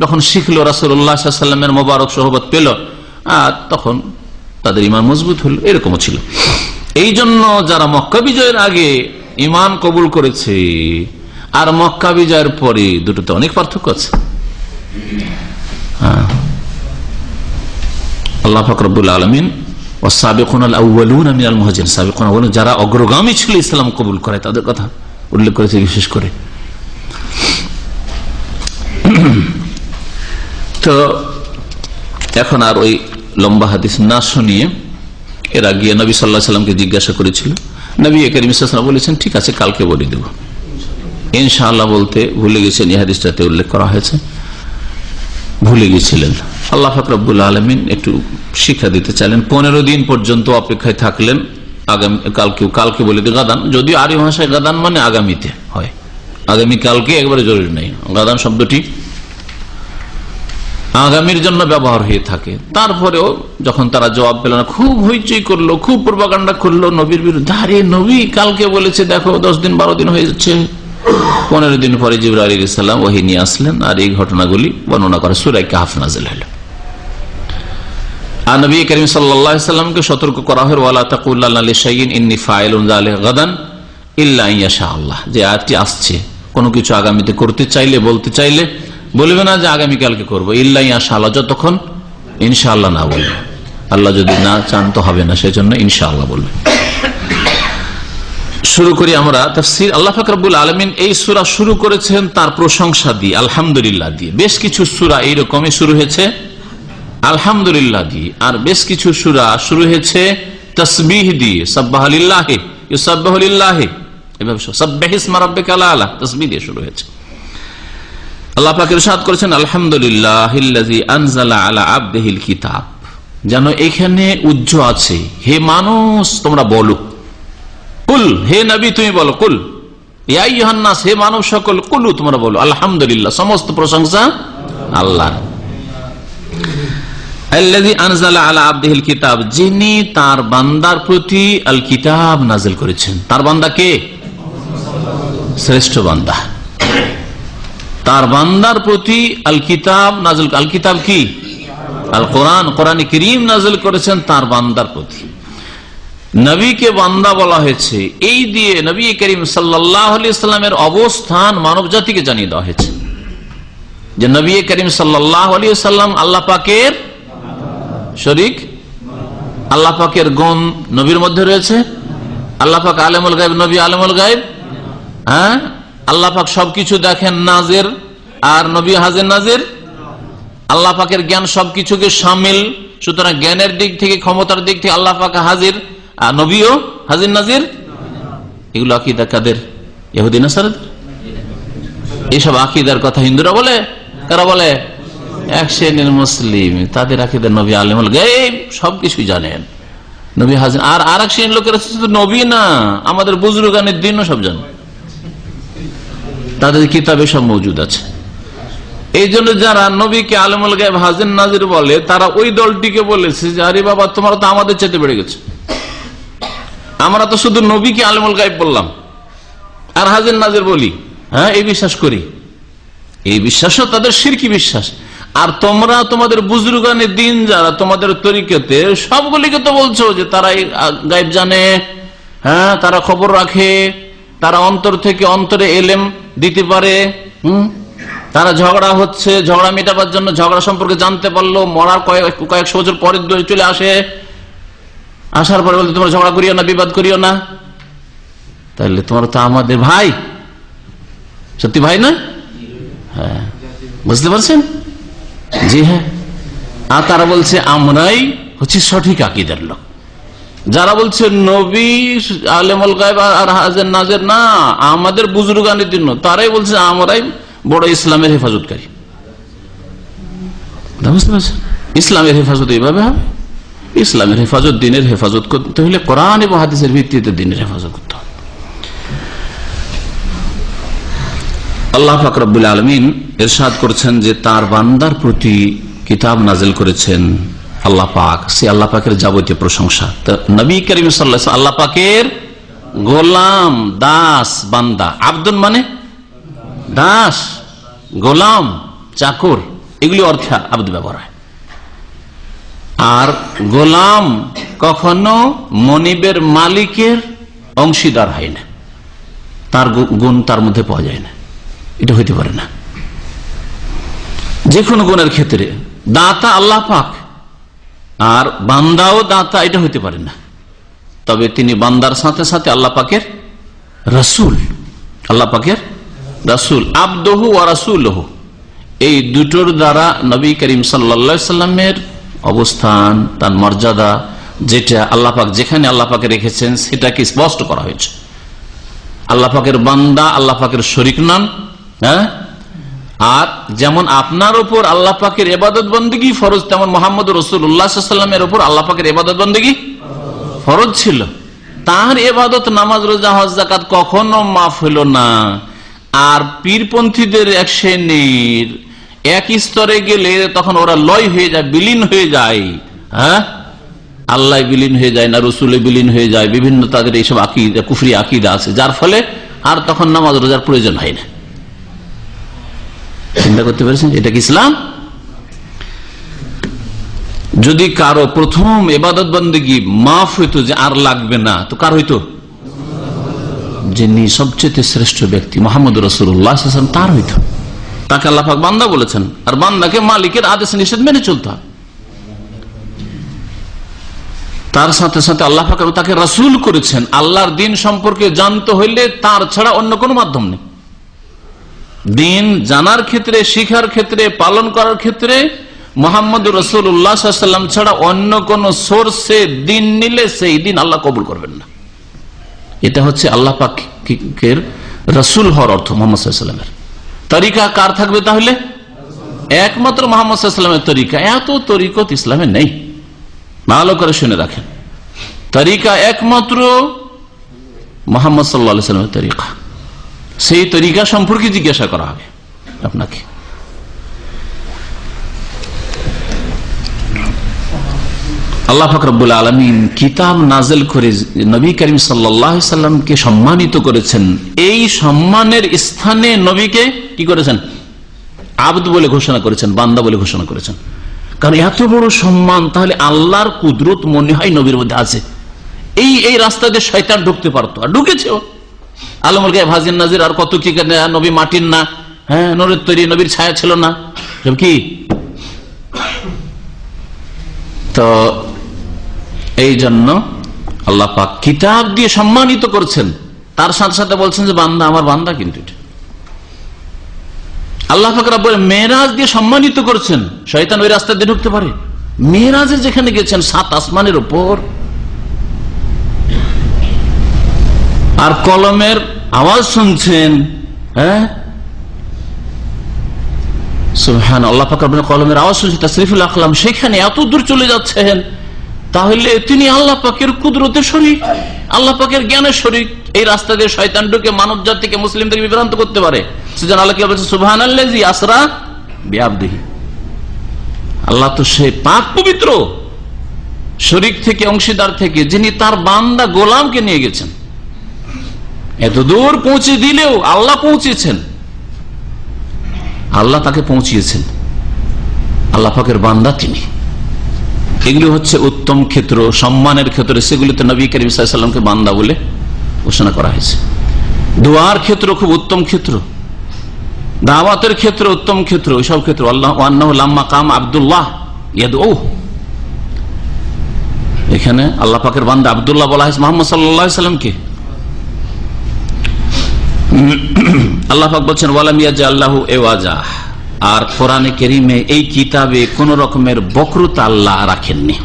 যখন শিখলো, রাসূলুল্লাহ সাল্লাল্লাহু আলাইহি ওয়াসাল্লামের মোবারক সোহবত পেল, আর তখন তাদের ঈমান মজবুত হলো। এরকমও ছিল। এই জন্য যারা মক্কা বিজয়ের আগে ঈমান কবুল করেছে আর মক্কা বিজয়ের পরে, দুটোতে অনেক পার্থক্য আছে। আল্লাহ পাক রব্বুল আলামিন ওয়াস-সাবিকুনাল আউয়ালুনা মিনাল মুহাজিরিন, সাবিকুন আউয়ালুন, যারা অগ্রগামী ছিল ইসলাম কবুল করে, তাদের কথা উল্লেখ করেছে বিশেষ করে। তো এখন আর ওই লম্বা হাদিস না শুনিয়ে এরা গিয়ে নবী সাল্লাল্লাহু আলাইহি সাল্লামকে জিজ্ঞাসা করেছিল। নবী করিম সাল্লাল্লাহু আলাইহি ওয়াসাল্লাম বলেছেন ঠিক আছে, কালকে বলে দেব। ইনশাআল্লাহ বলতে ভুলে গেছেন, এই হাদিসটাতে উল্লেখ করা হয়েছে, ভুলে গেছিলেন। আল্লাহ পাক রব্বুল আলামিন একটু শিক্ষা দিতে চাইলেন। 15 দিন পর্যন্ত অপেক্ষায় থাকলেন, কালকে বলে দিয়ে গাদান, যদিও আরবি ভাষায় গাদান মানে আগামীতে হয়, আগামী কালকে একবারে জরুরি নেই। গাদান শব্দটি আগামীর জন্য ব্যবহার হয়ে থাকে। তারপরেও যখন তারা জবাব পেল না, খুব হইচই করলো, খুব প্রোপাগান্ডা করলো নবীর বিরুদ্ধে। আরে নবী কালকে বলেছে, দেখো 10 দিন 12 দিন হয়ে যাচ্ছে। 15 দিন পরে জিবরাইল আলাইহিস সালাম ওহী নিয়ে আসলেন, আর এই ঘটনাগুলি বর্ণনা করে সূরা কাহফ নাযিল হলো। আর নবী করিম সাল্লাল্লাহু আলাইহি ওয়াসাল্লামকে সতর্ক করা হয়, ওয়ালা তাকুলান্না লিশাইইন ইন্নী ফাইলুন যালিকা গাদান ইল্লা ইনশা আল্লাহ, যে আয়াতটি আসছে, কোনো কিছু আগামীতে করতে চাইলে, বলতে চাইলে বলবে না যে আগামীকালকে করবো, ইল্লা ইনশা আল্লাহ, যতক্ষণ ইনশাআল্লাহ না বলবে। আল্লাহ যদি না চান তো হবে না, সেই জন্য ইনশাআল্লাহ বলবে। শুরু করি আমরা তাফসীর। আল্লাহ পাক রব্বুল আলামিন এই সূরা শুরু করেছেন তার প্রশংসা দিয়ে, আলহামদুলিল্লাহ দিয়ে। বেশ কিছু সূরা এইরকমই শুরু হয়েছে আলহামদুলিল্লাহ দিয়ে, আর বেশ কিছু সূরা শুরু হয়েছে তাসবিহ দিয়ে, সাব্বাহা লিল্লাহি ইউসাব্বিহু লিল্লাহি, এভাবে সাব্বিহিসমা রাব্বিকাল আলা, তাসবিহ দিয়ে শুরু হয়েছে। আল্লাহ পাক ইরশাদ করেছেন আলহামদুলিল্লাহিল্লাযী আনজালা আলা আবদিহিল কিতাব, যেন এখানে উজ্জ আছে, হে মানুষ তোমরা বলো, কুল, হে নবী তুমি বলো, কুল ইয়া আইয়ুহান নাস, হে মানব সকল, কুলু তোমরা বলো আলহামদুলিল্লাহ, সমস্ত প্রশংসা আল্লাহর। আল্লাযী আনজালা আলা আবদিহিল কিতাব, যিনি তার বান্দার প্রতি আল কিতাব নাযিল করেছেন। তার বান্দা কে? শ্রেষ্ঠ বান্দা। তার বান্দার প্রতি আল কিতাব নাযিল, আল কিতাব কি? আল কোরআন, কোরআনে কারীম নাযিল করেছেন তার বান্দার প্রতি। নবীকে বান্দা বলা হয়েছে, এই দিয়ে নবী করিম সাল্লাল্লাহু আলাইহি ওয়াসাল্লামের অবস্থান মানব জাতিকে জানিয়ে দেওয়া হয়েছে, যে নবী করিম সাল্লাল্লাহু আলাইহি ওয়াসাল্লাম আল্লাহ পাকের শরীক, আল্লাহ পাকের গুণ নবীর মধ্যে রয়েছে, আল্লাহ পাক আলেমুল গায়েব, নবী আলেমুল গায়েব? হ্যাঁ, আল্লাহ পাক সবকিছু দেখেন নাজির, আর নবী হাজির নাজির। আল্লাহ পাকের জ্ঞান সবকিছুকে শামিল, সুতরাং জ্ঞানের দিক থেকে, ক্ষমতার দিক থেকে আল্লাহ পাক হাজির, আর নবীও হাজির নাজির। এগুলো আকীদা কাদের? ইহুদি নাসারাদের। এইসব আকীদার কথা হিন্দুরা বলে, কারা বলে? এক শ্রেণীর মুসলিম, তাদের আকীদা নবী আলেমুল গায়েব, সবকিছু জানেন, নবী হাজির। আর এক শ্রেণীর লোকেরা শুধু নবী না, আমাদের বুজুর্গানের দিনও সব জানে, তাদের কিতাবে সব মজুদ আছে। এই জন্য যারা নবীকে আলেমুল গায়েব, হাজির নাজির বলে, তারা ওই দলটিকে বলেছে যে আরে বাবা, তোমরা তো আমাদের চেতে বেড়ে গেছে, আমরা তো শুধু নবীকে আলেমুল গায়েব বললাম আর হাজির নাজির বলি, হ্যাঁ, এই বিশ্বাস করি। এই বিশ্বাসও তাদের শিরকি বিশ্বাস। আর তোমরা তোমাদের বুজুর্গানের দিন যারা তোমাদের তরিকাতে, সবগুলিকে তো বলছো যে তারা গায়েব জানে, হ্যাঁ, তারা খবর রাখে, তারা অন্তর থেকে অন্তরে এলেম দিতে পারে। তারা ঝগড়া হচ্ছে, ঝগড়া মেটাবার জন্য ঝগড়া সম্পর্কে জানতে পারলো, মরার কয়েকশো বছর পরে চলে আসে, আসার পরে বলতে তোমরা ঝগড়া করিও না, বিবাদ করিও না। তাহলে তোমরা তো আমাদের ভাই, সত্যি ভাই না? হ্যাঁ, বুঝতে পারছেন? জি হ্যাঁ। আর তারা বলছে আমরাই হচ্ছে সঠিক আকীদার লোক। যারা বলছে নবী আলেমুল গায়েব আর হাজির নাজির না, আমাদের বুজুর্গানের জন্য, তারাই বলছে আমরাই বড় ইসলামের হেফাজতকারী। বুঝতে পারছেন? ইসলামের হেফাজত এইভাবে হবে। ইসলামের হেফাজত, দিনের হেফাজত করতে হলে কোরআন এবং হাদিসের ভিত্তিতে দিনের হেফাজত করতে হবে। আল্লাহ পাক রব্বুল আলামিন ইরশাদ করেছেন যে তার বান্দার প্রতি কিতাব নাজিল করেছেন আল্লাহ পাক, সে আল্লাহ পাকের যাবতীয় প্রশংসা। তো নবী করিম সাল্লাল্লাহু আলাইহি ওয়াসাল্লাম আল্লাহ পাকের গোলাম, দাস, বান্দা। আব্দুন মানে দাস, গোলাম, চাকর, এগুলি অর্থে আব্দ ব্যবহার হয়। আর গোলাম কখনো মনিবের মালিকের অংশীদার হয় না, তার গুণ তার মধ্যে পাওয়া যায় না, এটা হইতে পারে না। যে কোনো গুণের ক্ষেত্রে দাতা আল্লাহ পাক, আর বান্দাও দাতা, এটা হইতে পারে না। তবে তিনি বান্দার সাথে সাথে আল্লাহ পাকের রাসূল, আল্লাহ পাকের রাসূল, আবদুহু ওয়া রাসূলুহু, এই দুটোর দ্বারা নবী করিম সাল্লাল্লাহু আলাইহি সাল্লামের অবস্থান, তার মর্যাদা, যেটা আল্লাহ পাক যেখানে আল্লাহ পাকে রেখেছেন সেটাকে স্পষ্ট করা হয়েছে। আল্লাহ পাকের বান্দা, আল্লাহ পাকের শরীক নন। হ্যাঁ, আর যেমন আপনার উপর আল্লাহ পাকের ইবাদত বন্দেগী ফরজ, তেমন মুহাম্মদ রাসূলুল্লাহ সাল্লাল্লাহু আলাইহি ওয়াসাল্লামের উপর আল্লাহ পাকের ইবাদত বন্দেগী ফরজ ছিল। তার ইবাদত, নামাজ, রোজা, হজ, যাকাত কখনো মাফ হইল না। আর পীরপন্থীদের এক শ্রেণীর এক স্তরে গেলে তখন ওরা লয় হয়ে যায়, বিলীন হয়ে যায়। হ্যাঁ, আল্লাহ বিলীন হয়ে যায় না, রসুলে বিলীন হয়ে যায়, বিভিন্ন তাদের এইসব আকীদা, কুফরি আকীদা আছে, যার ফলে আর তখন নামাজ রোজার প্রয়োজন হয় না। চিন্তা করতে পেরেছেন? এটা কি ইসলাম? যদি কারো প্রথম ইবাদত বন্দেগী মাফ হইতো যে আর লাগবে না, তো কার হইতো? যিনি সবচেয়ে শ্রেষ্ঠ ব্যক্তি মুহাম্মদ রাসূলুল্লাহ সাল্লাল্লাহু আলাইহি ওয়াসাল্লাম, তার হইতো। তাকে আল্লাহ পাক বান্দা বলেছেন, আর বান্দাকে মালিকের আদেশ নিষেধ মেনে চলতে হবে। তার সাথে সাথে আল্লাহ পাক তাকে রাসূল করেছেন। আল্লাহর দিন সম্পর্কে জানতে হইলে তার ছাড়া অন্য কোনো মাধ্যম নেই। দিন জানার ক্ষেত্রে, শিখার ক্ষেত্রে, পালন করার ক্ষেত্রে মুহাম্মদ রাসূলুল্লাহ সাল্লাল্লাহু আলাইহি ওয়াসাল্লাম ছাড়া অন্য কোন সোর্সে দিন নিলে সেই দিন আল্লাহ কবুল করবেন না। এটা হচ্ছে আল্লাহ পাকের রাসূল হওয়ার অর্থ। মুহাম্মদ সাল্লাল্লাহু আলাইহি ওয়াসাল্লামের তরিকা কার থাকবে? তাহলে একমাত্র মুহাম্মদ সাল্লাল্লাহু আলাইহি ওয়াসাল্লামের তরিকা। এত তরিকত ইসলামে নেই, ভালো করে শুনে রাখেন। তরিকা একমাত্র মুহাম্মদ সাল্লাল্লাহু আলাইহি ওয়াসাল্লামের তরিকা। সেই তরিকা সম্পর্কে জিজ্ঞাসা করা হবে আপনাকে। আল্লাহ পাক রব্বুল আলামিন কিতাব নাযিল করে নবী করিম সাল্লাল্লাহু আলাইহি সাল্লামকে সম্মানিত করেছেন। এই সম্মানের স্থানে নবীকে কি করেছেন? আবদ বলে ঘোষণা করেছেন, বান্দা বলে ঘোষণা করেছেন। কারণ এত বড় সম্মান, তাহলে আল্লাহর কুদরত মনে হয় নবীর মধ্যে আছে। এই রাস্তা দিয়ে শয়তান ঢুকতে পারতো, আর ঢুকেছেও। আলমুল গায়েব, হাজির নাজির, আর কত কি, নবী মাটির না, হ্যাঁ, নূরের তৈরি, নবীর ছায়া ছিল না, সব কি। তো এই জন্য আল্লাহ পাক কিতাব দিয়ে সম্মানিত করছেন, তার সাথে সাথে বলছেন যে বান্দা আমার বান্দা। কিন্তু আল্লাহ পাক রব্বুল মেরাজ দিয়ে সম্মানিত করছেন, শয়তান ওই রাস্তা দিয়ে ঢুকতে পারে। মেরাজে যেখানে গেছেন 7 আসমানের উপর, আর কলমের আওয়াজ শুনছেন। হ্যাঁ সুবহান আল্লাহ পাক রব্বুল কলমের আওয়াজ শুনছেন, তাসরিফুল আকলাম, সেখানে এত দূর চলে যাচ্ছেন। তাহলে তিনি আল্লাহ পাকের কুদরতের শরীক, আল্লাহ পাকের জ্ঞানের শরীক। এই রাস্তা দিয়ে শয়তান ঢুকে মানব জাতিকে, মুসলিমদেরকে বিভ্রান্ত করতে পারে। সেজন্য আল্লাহ কি বলছে, সুবহানাল্লাযী আসরা বিআবদিহি। আল্লাহ তো সে পাক পবিত্র শরীক থেকে, অংশীদার থেকে, যিনি তার বান্দা গোলামকে নিয়ে গেছেন। এত দূর পৌঁছে দিলেও আল্লাহ পৌঁছেছেন, আল্লাহ তাকে পৌঁছিয়েছেন, আল্লাহ পাকের বান্দা তিনি। এগুলি হচ্ছে উত্তম ক্ষেত্র, সম্মানের ক্ষেত্রে। সেগুলিতে নবী করিম সাল্লাল্লাহু আলাইহি ওয়াসাল্লামকে বান্দা বলে ঘোষণা করা হয়েছে। দোয়ার ক্ষেত্র খুব উত্তম ক্ষেত্র, দাওয়াতের ক্ষেত্রে উত্তম ক্ষেত্র, ওইসব ক্ষেত্র। আল্লাহ আন্নাহু লাম্মা কাম আব্দুল্লাহ ইয়াদউ, এখানে আল্লাহ পাকের বান্দা আব্দুল্লাহ বলা হয়েছে মুহাম্মদ সাল্লাল্লাহু আলাইহি ওয়াসাল্লামকে। আল্লাহ পাক বলছেন ওয়ালাম ইয়াজআল্লাহু ইওয়াজা, আর কোরআনে কারীমে এই কিতাবে কোন রকমের বক্রতা আল্লাহ রাখেননি।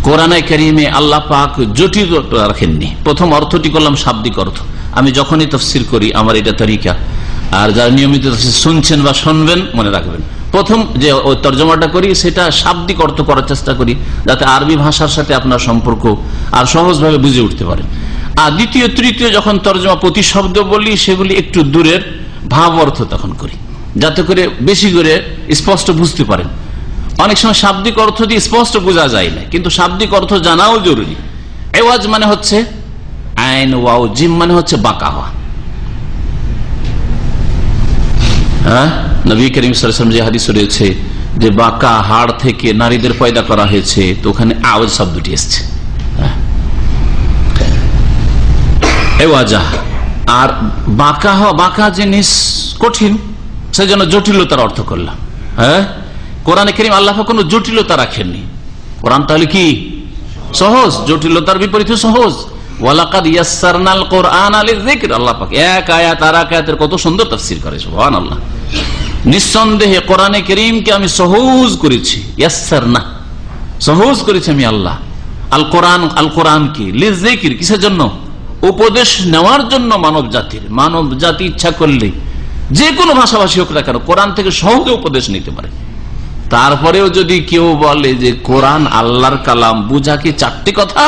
কোরআনে কারীমে আল্লাহ পাক জটিলতা রাখেননি। প্রথম অর্থটি করলাম শাব্দিক অর্থ। আমি যখনই তাফসীর করি আমার এটা তরিকা, আর যারা নিয়মিত তাফসীর শুনছেন বা শুনবেন মনে রাখবেন, প্রথম যে তর্জমাটা করি সেটা শাব্দিক অর্থ করার চেষ্টা করি, যাতে আরবি ভাষার সাথে আপনার সম্পর্ক আর সহজভাবে বুঝে উঠতে পারেন। আর দ্বিতীয় তৃতীয় যখন তর্জমা প্রতি শব্দ বলি, সেগুলি একটু দূরের ভাব অর্থ তখন করি, যাতে করে বেশি করে স্পষ্ট বুঝতে পারেন। অনেক সময় শাব্দিক অর্থ দিয়ে স্পষ্ট বোঝা যায় না, কিন্তু শাব্দিক অর্থ জানাও জরুরি। এওয়াজ মানে হচ্ছে আইন, ওয়াও জিম মানে হচ্ছে বাঁকা হওয়া। হ্যাঁ, নবী করিম সাল্লাল্লাহু আলাইহি ওয়াসাল্লাম যে হাদিস রয়েছে যে বাঁকা হাড় থেকে নারীদের পয়দা করা হয়েছে, তো ওখানে আওয়াজ শব্দটি এসছে। এওয়াজা, আর বাঁকা হওয়া, বাঁকা জিনিস কঠিন, সেজন্য জটিলতার অর্থ করলাম। হ্যাঁ, কোরআনে কারীম আল্লাহ কোনো জটিলতা রাখেননি। কোরআন তাহলে কি সহজ, জটিলতার বিপরীতে সহজ। ওয়ালাকাদ ইয়াসসারনাল কোরআনা লিযিকর, আল্লাহ পাক এক আয়াত আর এক আয়াতের কত সুন্দর তাফসীর করে, সুবহানাল্লাহ। নিঃসন্দেহে কোরআনে কারীমকে আমি সহজ করেছি, ইয়াসসারনা, সহজ করেছি আমি আল্লাহ। আল কোরআন, আল কোরআনকে লিযিকর, কিসের জন্য? উপদেশ নেওয়ার জন্য। মানব জাতি ইচ্ছা করলে যে কোনো ভাষাভাষী হোক না কেন কোরআন থেকে সহজে উপদেশ নিতে পারে। তারপরেও যদি কেউ বলে যে কোরআন আল্লাহর কালাম, বুঝা কি 4টি কথা,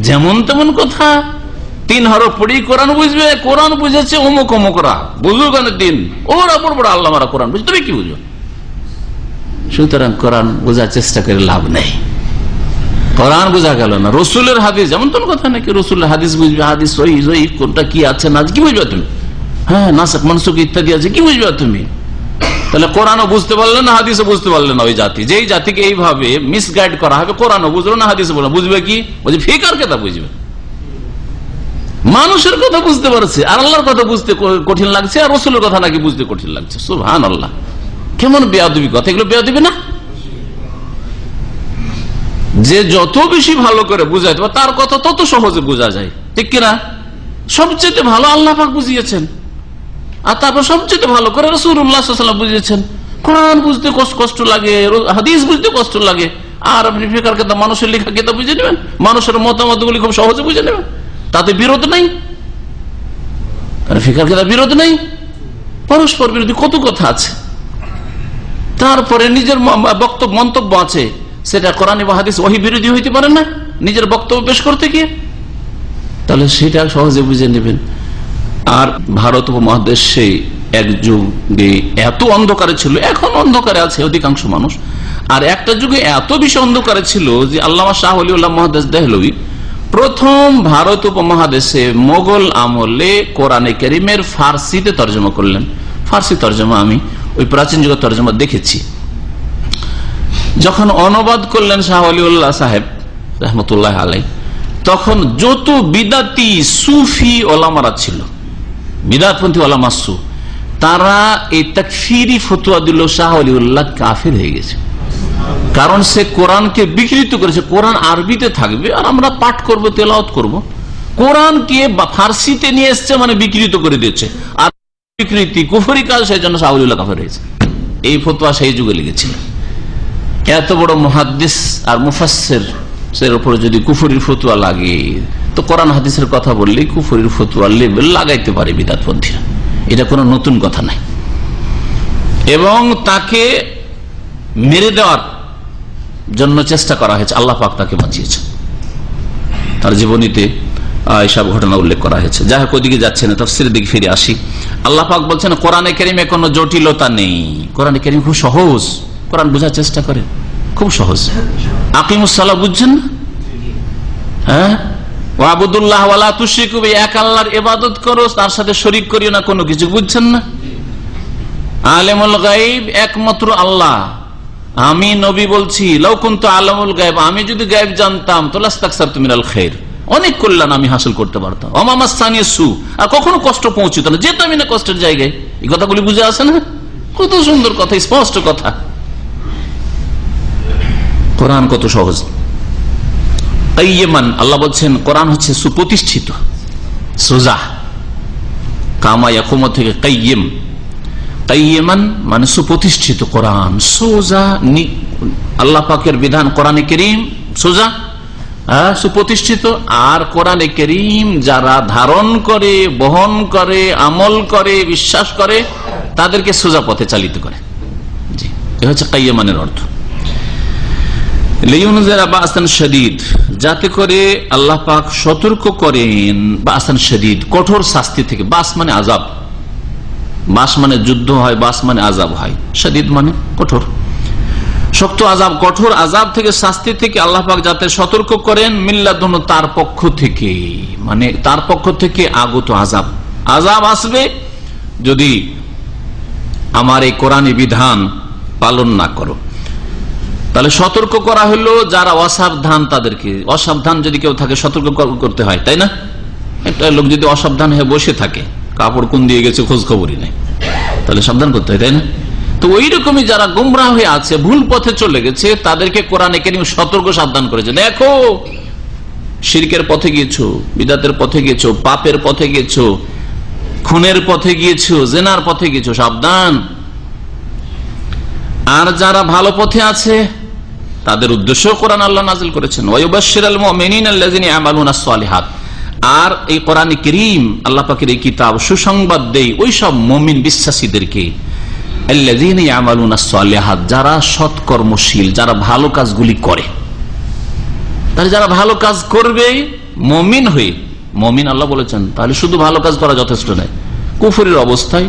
যেমন তেমন কথা, 3 হরফ পড়ি কোরআন বুঝবে, কোরআন বুঝেছে অমুক অমুকরা, বুজুর্গানের দিন ওরা বড় বড় আল্লামারা কোরআন বুঝবে, তুমি কি বুঝো? সুতরাং কোরআন বোঝার চেষ্টা করে লাভ নেই। কোরআন বোঝা গেল না, রসুলের হাদিস যেমন তেমন কথা নাকি, রসুলের হাদিস বুঝবে, হাদিস সহিহ জয়ীফ কোনটা কি আছে না কি বুঝবে তুমি? হ্যাঁ, নাসিখ মানসুখ ইত্যাদি আছে, কি বুঝবে তুমি? তাহলে কোরআনও বুঝতে পারলে না, হাদিসও বুঝতে পারলে না। ওই জাতি, যেই জাতিকে এইভাবে মিসগাইড করা হবে, কোরআনও বুঝলো না, হাদিসও বললো, বুঝবে কি? বলছে ফিকার কথা বুঝবে, মানুষের কথা বুঝতে পারছে, আর আল্লাহর কথা বুঝতে কঠিন লাগছে, আর রসুলের কথা নাকি বুঝতে কঠিন লাগছে। সুবহানাল্লাহ, কেমন বেয়াদবি কথা এগুলো! বেয়াদবি না? যে যত বেশি ভালো করে বুঝাইতে পারে তার কথা তত সহজে বোঝা যায়, ঠিক কিনা? সবচেয়ে ভালো আল্লাহ পাক বুঝিয়েছেন, আর তারপর সবচেয়ে ভালো করে রাসূলুল্লাহ সাল্লাল্লাহু আলাইহি ওয়াসাল্লাম বুঝিয়েছেন। কোরআন বুঝতে কষ্ট লাগে, হাদিস বুঝতে কষ্ট লাগে, আর আপনি ফিকার কিতাব, মানুষের লেখা কিতাব বুঝে নেবেন, মানুষের মতামতগুলি খুব সহজে বুঝে নেবেন, তাতে বিরোধ নেই। কারণ ফিকার কিতাব বিরোধ নেই, পরস্পর বিরোধী কত কথা আছে। তারপরে নিজের বক্তব্য, মন্তব্য আছে, সেটা কোরআন এবং হাদিস ওহী বিরোধী হইতে পারে না নিজের বক্তব্য পেশ করতে গিয়ে, তাহলে সেটা সহজে বুঝে নেবেন। আর ভারত উপমহাদেশে এক যুগে এত অন্ধকারে ছিল, এখন অন্ধকারে আছে অধিকাংশ মানুষ, আর একটা যুগে এত বেশি অন্ধকারে ছিল যে আল্লামা শাহ ওলিউল্লাহ মুহাদ্দিস দেহলভী প্রথম ভারত উপমহাদেশে মোগল আমলে কোরআনে কারীমের ফার্সিতে তর্জমা করলেন। ফার্সি তর্জমা আমি ওই প্রাচীন যুগের তর্জমা দেখেছি। যখন অনুবাদ করলেন শাহ ওলিউল্লাহ সাহেব রাহমাতুল্লাহ আলাইহি, তখন যত বিদাতি সুফি ওলামারা ছিল, বিদাতপন্থী ওলামা, তারা এই তাকফিরি ফতোয়া দিল শাহ ওলিউল্লাহ কাফির হয়ে গেছে। কারণ সে কোরআনকে বিকৃত করেছে। কোরআন আরবিতে থাকবে আর আমরা পাঠ করব, তেলাওয়াত করব। কোরআনকে ফার্সিতে নিয়ে এসছে মানে বিকৃত করে দিচ্ছে, আর বিকৃতি কুফরি কাজ, সেই জন্য সাউলিউল্লাহ কাফের হয়েছে। এই ফতোয়া সেই যুগে লেগেছিল। এত বড় মুহাদ্দিস আর মুফাসসির এর উপরে যদি কুফরির ফতোয়া লাগে, তো কোরআন হাদিসের কথা বললে কুফরির ফতোয়া লেবেল লাগাইতে পারে বিদআতপন্থীরা। এটা কোনো নতুন কথা নাই। এবং তাকে মেরে দেওয়ার জন্য চেষ্টা করা হয়েছে, আল্লাহ পাক তাকে বাঁচিয়েছে। তার জীবনীতে এইসব ঘটনা উল্লেখ করা হয়েছে। যাই হোক, ওইদিকে যাচ্ছে না, তাফসীরের দিকে ফিরে আসি। আল্লাহ পাক বলছেন কোরআনে কারীমে কোনো জটিলতা নেই। কোরআনে কারীম খুব সহজ, কোরআন বোঝার চেষ্টা করে, খুব সহজ। আকিমুস সালাহ বুঝছেন না? হ্যাঁ, ওয়াবুদুল্লাহ ওয়ালা তুশরিকু বিহি, এক আল্লাহর ইবাদত করো, তার সাথে শরীক করিও না কোনো কিছু। বুঝছেন না? আলেমুল গায়ব একমাত্র আল্লাহ। আমি নবী বলছি, লাউ কুনতু আলামুল গায়ব, আমি যদি গায়ব জানতাম তো লাস্তাকসারতু মিনাল খায়র, অনেক কল্যাণ আমি হাসিল করতে পারতাম। ওমা মাসসানি সু, আর কখনো কষ্ট পৌঁছতো না, যেতাম না কষ্টের জায়গায়। এই কথাগুলি বুঝে আসে না? কত সুন্দর কথা, স্পষ্ট কথা। কোরআন কত সহজ। কাইয়্যিমান, আল্লাহ বলছেন কোরআন হচ্ছে সুপ্রতিষ্ঠিত, সোজা। কামা ইয়াকুমু থেকে কাইয়্যিম, কাইয়্যিমান মানে সুপ্রতিষ্ঠিত। কোরআন সোজা, আল্লাহ পাকের বিধান কোরআনে কারীম সোজা, সুপ্রতিষ্ঠিত। আর কোরআনে কারীম যারা ধারণ করে, বহন করে, আমল করে, বিশ্বাস করে, তাদেরকে সোজা পথে চালিত করে। জি, এটা হচ্ছে কাইয়্যিমানের অর্থ। লিইউনজিরা বাসান শাদীদ, যাতে করে আল্লাহ পাক সতর্ক করেন, বাসান শাদীদ কঠোর শাস্তি থেকে। বাস মানে আযাব, বাস মানে যুদ্ধ হয়, বাস মানে আযাব হয়, শাদীদ মানে কঠোর, শক্ত আযাব, কঠোর আযাব থেকে, শাস্তি থেকে আল্লাহ পাক যাতে সতর্ক করেন। মিল্লাদুন, তার পক্ষ থেকে, মানে তার পক্ষ থেকে আগত আযাব। আযাব আসবে যদি আমার এই কোরআনী বিধান পালন না করো। তাহলে সতর্ক করা হলো যারা অসাবধান তাদেরকে। অসাবধান যদি কেউ থাকে সতর্ক করতে হয়, তাই না? একটা লোক যদি অসাবধান হয়ে বসে থাকে, কাপড় কোন দিয়ে গেছে খোঁজ খবরই নেই, তাহলে সাবধান করতে হয়, তাই না? তো ওই রকমই যারা গুমরাহ হয়ে আছে, ভুল পথে চলে গেছে, তাদেরকে কোরআনে কারীম সতর্ক সাবধান করেছে। দেখো, শিরকের পথে গিয়েছো, বিদআতের পথে গিয়েছো, পাপের পথে গিয়েছো, খুনের পথে গিয়েছো, জিনার পথে গিয়েছো, সাবধান। আর যারা ভালো পথে আছে তাদের উদ্দেশ্য কোরআন আল্লাহ নাযিল করেছেন। ওয়ায়ুবাশশিরুল মুমিনিনা আল্লাযিনা ইয়ামালুনাস সালিহাত, আর এই কোরআন কারীম আল্লাহ পাকের এই কিতাব সুসংবাদ দেয় ওই সব মুমিন বিশ্বাসীদেরকে, আল্লাযিনা ইয়ামালুনাস সালিহাত, যারা সৎকর্মশীল, যারা ভালো কাজগুলি করে। তাহলে যারা ভালো কাজ করবে মুমিন হয়ে, মুমিন আল্লাহ বলেছেন, তাহলে শুধু ভালো কাজ করা যথেষ্ট নয়। কুফরের অবস্থায়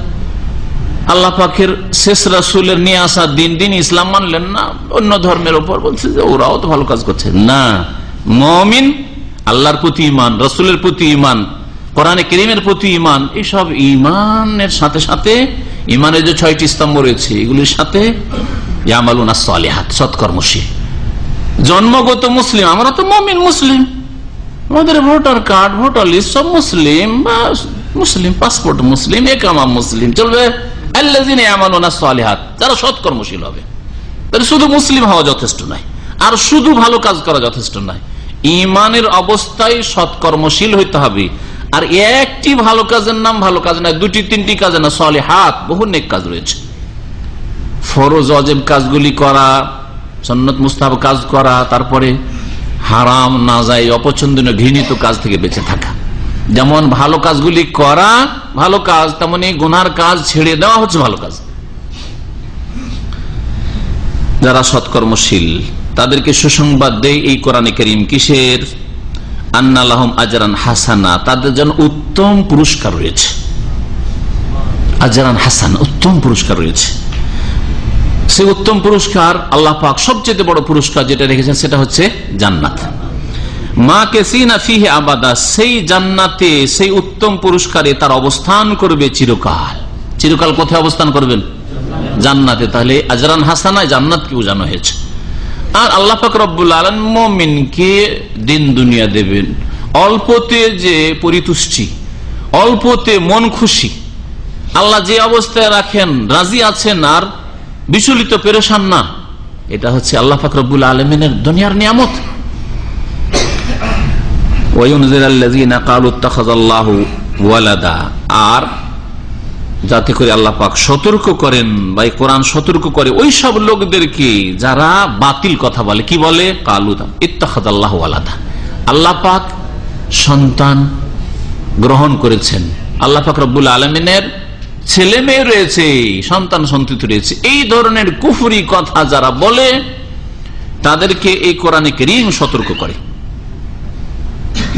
আল্লাহ পাকের শেষ রাসূলের নিয়ে আসা দিন ইসলাম মানলেন না, অন্য ধর্মের উপর বলছে যে ওরাও তো ভালো কাজ করছে না। মুমিন, আল্লাহর প্রতি ঈমান, রাসূলের প্রতি ঈমান, কোরআনে কারীমের প্রতি ঈমান, এইসব ঈমানের সাথে সাথে ঈমানের যে 6টি স্তম্ভ রয়েছে এগুলির সাথে ইয়ামালুনাস সালিহাত, সৎকর্মশীল। জন্মগত মুসলিম, আমরা তো মুমিন মুসলিম, আমাদের ভোটার কার্ড, ভোটার লিস্ট সব মুসলিম, বা মুসলিম পাসপোর্ট মুসলিম, একামা মুসলিম, চলবে। আল্লাযিনা ইয়ামালুনাস সালিহাত, যারা সৎকর্মশীল হবে। তাহলে শুধু মুসলিম হওয়া যথেষ্ট নয়, আর শুধু ভালো কাজ করা যথেষ্ট নয়। ঈমানের অবস্থায় সৎকর্মশীল হইতে হবে। আর একটি ভালো কাজের নাম ভালো কাজ নয়, 2টি 3টি কাজের না, সালিহাত, বহু নেক কাজ রয়েছে। ফরজ ওয়াজিব কাজগুলি করা, সুন্নাত মুস্তাহাব কাজ করা, তারপরে হারাম নাজায়েজ অপছন্দনীয় ঘৃণিত কাজ থেকে বেঁচে থাকা। যেমন ভালো কাজগুলি করা ভালো কাজ, তেমনি গুনার কাজ ছেড়ে দেওয়া হচ্ছে ভালো কাজ। যারা সৎকর্মশীল তাদেরকে সুসংবাদ দেয় এই কোরআনে কারীম, কিসের? আন্না লাহুম আজরান হাসানা, তাদের জন্য উত্তম পুরস্কার রয়েছে। আজরান হাসান, উত্তম পুরস্কার রয়েছে। সেই উত্তম পুরস্কার আল্লাহ পাক সবচেয়ে বড় পুরস্কার যেটা রেখেছেন সেটা হচ্ছে জান্নাত। মা কেসিনা ফিহি আবাদা, সেই জান্নাতে, সেই উত্তম পুরস্কারে তার অবস্থান করবে চিরকাল। চিরকাল কোথায় অবস্থান করবেন? জান্নাতে। তাহলে আজরান হাসানা, জান্নাতকে বোঝানো হয়েছে। আর আল্লাহ পাক রব্বুল আলামিন মুমিনকে দিন দুনিয়া দেবেন, অল্পতে যে পরিতুষ্টি, অল্পতে মন খুশি, আল্লাহ যে অবস্থায় রাখেন রাজি আছেন, আর বিচলিত পেরেশান না, এটা হচ্ছে আল্লাহ পাক রব্বুল আলামিনের দুনিয়ার নিয়ামত। আর যাতে করে আল্লাহ পাক সতর্ক করেন বা কোরআন সতর্ক করে ওই সব লোকদেরকে যারা বাতিল কথা বলে। কি বলে? কালু ইত্তাখাযাল্লাহু ওয়ালাদা, আল্লাহ পাক সন্তান গ্রহণ করেছেন, আল্লাহ পাক রব্বুল আলামিনের ছেলে মেয়ে রয়েছে, সন্তান সন্ততি রয়েছে, এই ধরনের কুফরি কথা যারা বলে তাদেরকে এই কোরআনে কারীম সতর্ক করে।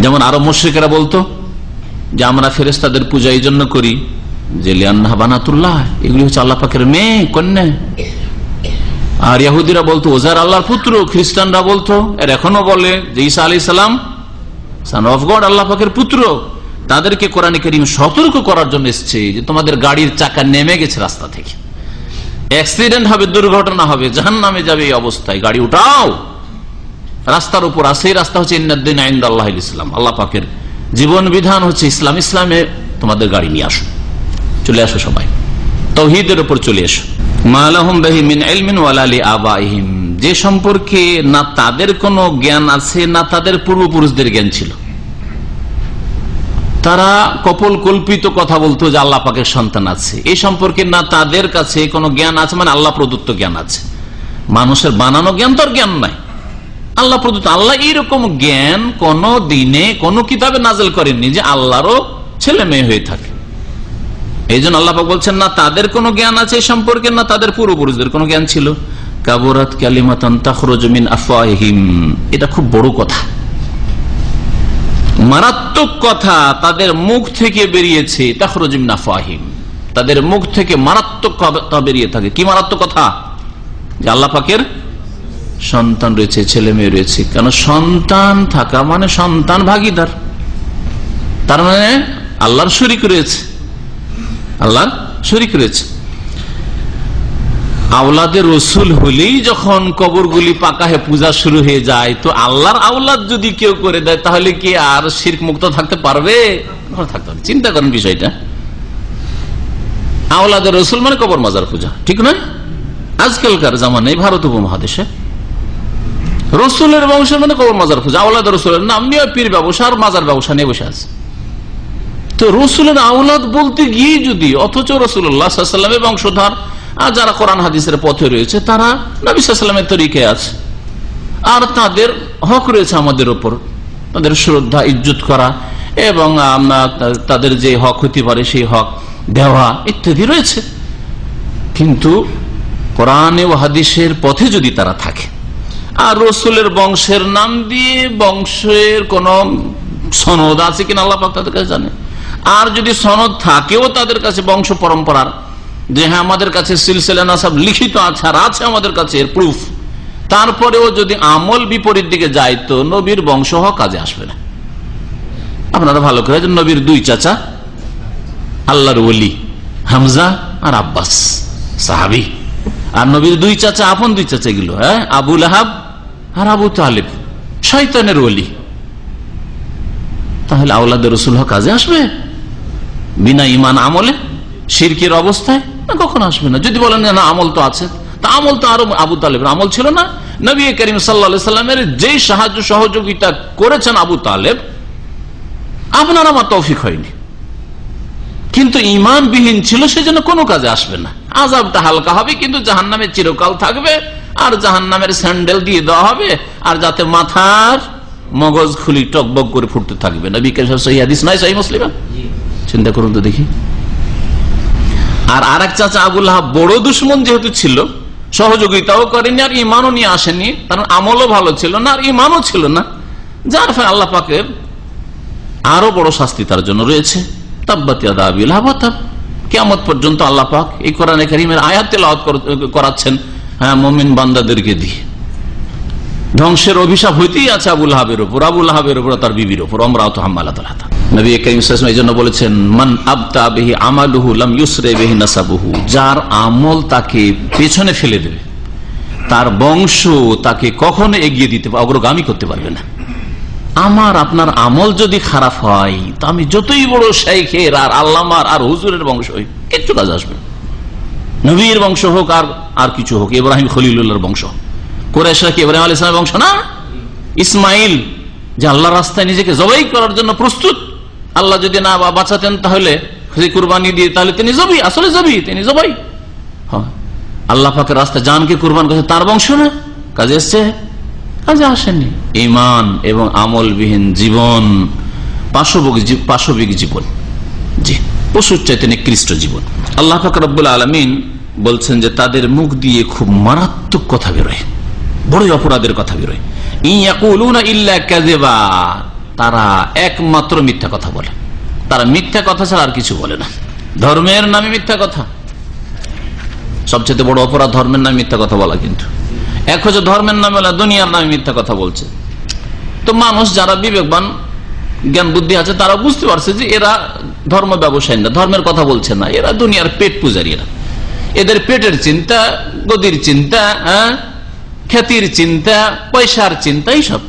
যেমন আরব মুশরিকেরা বলতো যে আমরা ফেরেশতাদের পূজা এই জন্য করি যে লিআন্নাহা বানাতুল্লাহ, এগুলি হচ্ছে আল্লাহ পাকের মেয়ে, কন্যা। আর ইহুদিরা বলতো ওজার আল্লাহর পুত্র, খ্রিস্টানরা বলতো, এর এখনো বলে যে ঈসা আলাইহিস সালাম সন অফ গড, আল্লাহ পাকের পুত্র। তাদেরকে কোরআনে কারীম সতর্ক করার জন্য এসেছে যে তোমাদের গাড়ির চাকা নেমে গেছে রাস্তা থেকে, অ্যাক্সিডেন্ট হবে, দুর্ঘটনা হবে, জাহান্নামে যাবে, এই অবস্থায় গাড়ি উঠাও, রাস্তার উপর আছে। এই রাস্তা হচ্ছে ইন্নাদ-দীনা ইনদাল্লাহিল ইসলাম, আল্লাহ পাকের জীবন বিধান হচ্ছে ইসলাম, ইসলামে তোমাদের গাড়ি নিয়ে আসো, চলে আসো, সবাই তাওহীদের উপর চলে এসো। মা লাহুম বিহি মিন ইলমিন ওয়ালা লিআবাইহিম, যে সম্পর্কে না তাদের কোনো জ্ঞান আছে না তাদের পূর্বপুরুষদের জ্ঞান ছিল। তারা কপল কল্পিত কথা বলতো যে আল্লাহ পাকের সন্তান আছে, এই সম্পর্কে না তাদের কাছে কোনো জ্ঞান আছে, মানে আল্লাহ প্রদত্ত জ্ঞান আছে। মানুষের বানানো জ্ঞান তো আর জ্ঞান নাই, আল্লাহ প্রদত্ত। আল্লাহ এইরকম জ্ঞান কোন দিনে কোন কিতাবে নাযিল করেননি যে আল্লাহরও ছেলে মেয়ে হয়ে থাকে। এই জন্য আল্লাহ পাক বলছেন না তাদের কোনো জ্ঞান আছে এই সম্পর্কে, না তাদের পূর্বপুরুষদের কোনো জ্ঞান ছিল। কাবুরাত কালিমাতান তাখরুজু মিন আফওয়াহিহিম, এটা খুব বড় কথা, মারাত্মক কথা তাদের মুখ থেকে বেরিয়েছে। তাখরুজু মিন আফওয়াহিহিম, তাদের মুখ থেকে মারাত্মক কথা বেরিয়ে থাকে। কি মারাত্মক কথা? যে আল্লাহ পাকের সন্তান রয়েছে, ছেলে মেয়ে রয়েছে। কেন? সন্তান থাকা মানে সন্তান ভাগীদার, তার মানে আল্লাহর শরীক রয়েছে, আল্লাহর শরীক রয়েছে। আওলাদের রসুল হলেই যখন কবরগুলি পাকা হয়ে পূজা শুরু হয়ে যায়, তো আল্লাহর আওলাদ যদি কেউ করে দেয় তাহলে কি আর শিরক মুক্ত থাকতে পারবে? থাকতে পারবে। চিন্তা করেন বিষয়টা। আওলাদের রসুল মানে কবর মাজার পূজা, ঠিক নয়? আজকালকার জামানায় ভারত উপমহাদেশে রসুলের বংশ মানে কবর মাজার পূজা। আওলাদের রসুলের নাম নিয়ে পীর ব্যবসা আর মাজার ব্যবসা নিয়ে বসে আছে। তো রসুলের আওলাদ বলতে গিয়ে যদি, অথচ রাসূলুল্লাহ সাল্লাল্লাহু আলাইহি ওয়াসাল্লামের বংশধর আর যারা কোরআন হাদিসের পথে রয়েছে তারা নবী সাল্লাল্লাহু আলাইহি ওয়াসাল্লামের তরিকায় আছে, আর তাদের হক রয়েছে আমাদের উপর, তাদের শ্রদ্ধা ইজ্জত করা এবং তাদের যে হক হতে পারে সেই হক দেওয়া ইত্যাদি রয়েছে। কিন্তু কোরআনে ও হাদিসের পথে যদি তারা থাকে আর রসুলের বংশের নাম দিয়ে, বংশের কোন সনদ আছে কিনা আল্লাহ পাক তাদের কাছে জানে, আর যদি সনদ থাকেও তাদের কাছে বংশ পরম্পরার, যে হ্যাঁ আমাদের কাছে সিলসিলা নাসাব লিখিত আছে আর আছে আমাদের কাছে এর প্রুফ, তারপরেও যদি আমল বিপরীত দিকে যায় তো নবীর বংশ কাজে আসবে না। আপনারা ভালো করে নবীর দুই চাচা আল্লাহর ওলি, হামজা আর আব্বাস সাহাবী, আর নবীর দুই চাচা আপন দুই চাচা এগুলো, হ্যাঁ, আবু লাহাব আর আবু তালেব শয়তানের ওলি। তাহলে আওলাদের রাসূল কাজে আসবে বিনা ঈমান আমলে, শিরকের অবস্থায়? না, কখনো আসবে না। যদি বলেন না আমল তো আছে, তা আমল তো আরো আবু তালেবের আমল ছিল না? নবী করিম সাল্লাল্লাহু আলাইহি সাল্লামের যে সাহায্য সহযোগিতা করেছেন আবু তালেব, আপনার আমার তৌফিক হয়নি, কিন্তু ঈমানবিহীন ছিল, সেজন্য কোনো কাজে আসবে না। আযাবটা হালকা হবে কিন্তু জাহান্নামে চিরকাল থাকবে, আর জাহান্নামের স্যান্ডেল দিয়ে দেওয়া হবে, আর যাতে মাথার মগজ খুলি টকবক করে ফুটতে থাকবে। নবী করিম সহিহ হাদিস নাই, সহিহ মুসলিমে, চিন্তা করুন তো দেখি। আর আরেক চাচা আবু লাহাব বড় দুশমন যেহেতু ছিল, সহযোগিতাও করেনি আর ঈমানও নিয়ে আসেনি, কারণ আমলও ভালো ছিল না আর ঈমানও ছিল না, যার ফলে আল্লাহ পাকের আরো বড় শাস্তি তার জন্য রয়েছে। তাব্বাত ইয়াদা আবি লাহাব ওয়া তাব, কিয়ামত পর্যন্ত আল্লাহ পাক এই কোরআনে কারীমের আয়াত তেলাওয়াত করাচ্ছেন মুমিন বান্দাদেরকে দিয়ে। ধ্বংসের অভিশাপ হইতেই আছে আবু লাহাবের উপর, আবু লাহাবের উপর, তার বিবির উপর। আমরাতু হাম্মালাতুল হাতাব। নবী করিম সাল্লাল্লাহু আলাইহি ওয়াসাল্লাম এইজন্য বলেছেন, মান আবতা বিহি আমালুহু লাম ইউসরি বিহি নাসাবুহু, যার আমল তাকে পেছনে ফেলে দেবে, তার বংশ তাকে কখনো এগিয়ে দিতে, অগ্রগামী করতে পারবে না। আমার আপনার আমল যদি খারাপ হয়, তা আমি যতই বড় শাইখের আর আল্লামার আর হুজুরের বংশ হই, কিচ্ছু কাজ আসবে। নবীর বংশ হোক আর কিছু হোক, ইব্রাহিম খলিলুল্লাহর বংশ, কুরাইশরা কি ইব্রাহিম আলাইহিস সালামের বংশ না? ইসমাইল যে আল্লাহর রাস্তায় নিজেকে জবাই করার জন্য প্রস্তুত, আল্লাহ যদি না বাঁচাতেন তাহলে কুরবানি দিয়ে, তাহলে তিনি জবি, আসলে জবি, তিনি জবাই। আল্লাহ পাকের রাস্তায় জানকে কুরবান করেছে, তার বংশ না? কাজে এসছে? কাজে আসেনি। ঈমান এবং আমলবিহীন জীবন পাশবিক জীবন, জি, পশুর চাইতে নিকৃষ্ট জীবন। আল্লাহ পাক রব্বুল আলামিন বলছেন যে তাদের মুখ দিয়ে খুব মারাত্মক কথা বেরোয়, বড়ই অপরাধের কথা বেরোয়। ইয়াকুলুনা ইল্লা কাযিবা, তারা একমাত্র মিথ্যা কথা বলে, তারা মিথ্যা কথা ছাড়া আর কিছু বলে না। ধর্মের নামে মিথ্যা কথা, সবচেয়ে বড় অপরাধ ধর্মের নামে মিথ্যা কথা বলা। কিন্তু এক হচ্ছে ধর্মের নামে বলা, দুনিয়ার নামে মিথ্যা কথা বলছে। তো মানুষ যারা বিবেকবান, জ্ঞান বুদ্ধি আছে, তারা বুঝতে পারছে যে এরা ধর্ম ব্যবসায়ী না, ধর্মের কথা বলছে না, এরা দুনিয়ার পেট পূজারী। এদের পেটের চিন্তা, গদির চিন্তা, খ্যাতির চিন্তা, পয়সার চিন্তা, এইসব।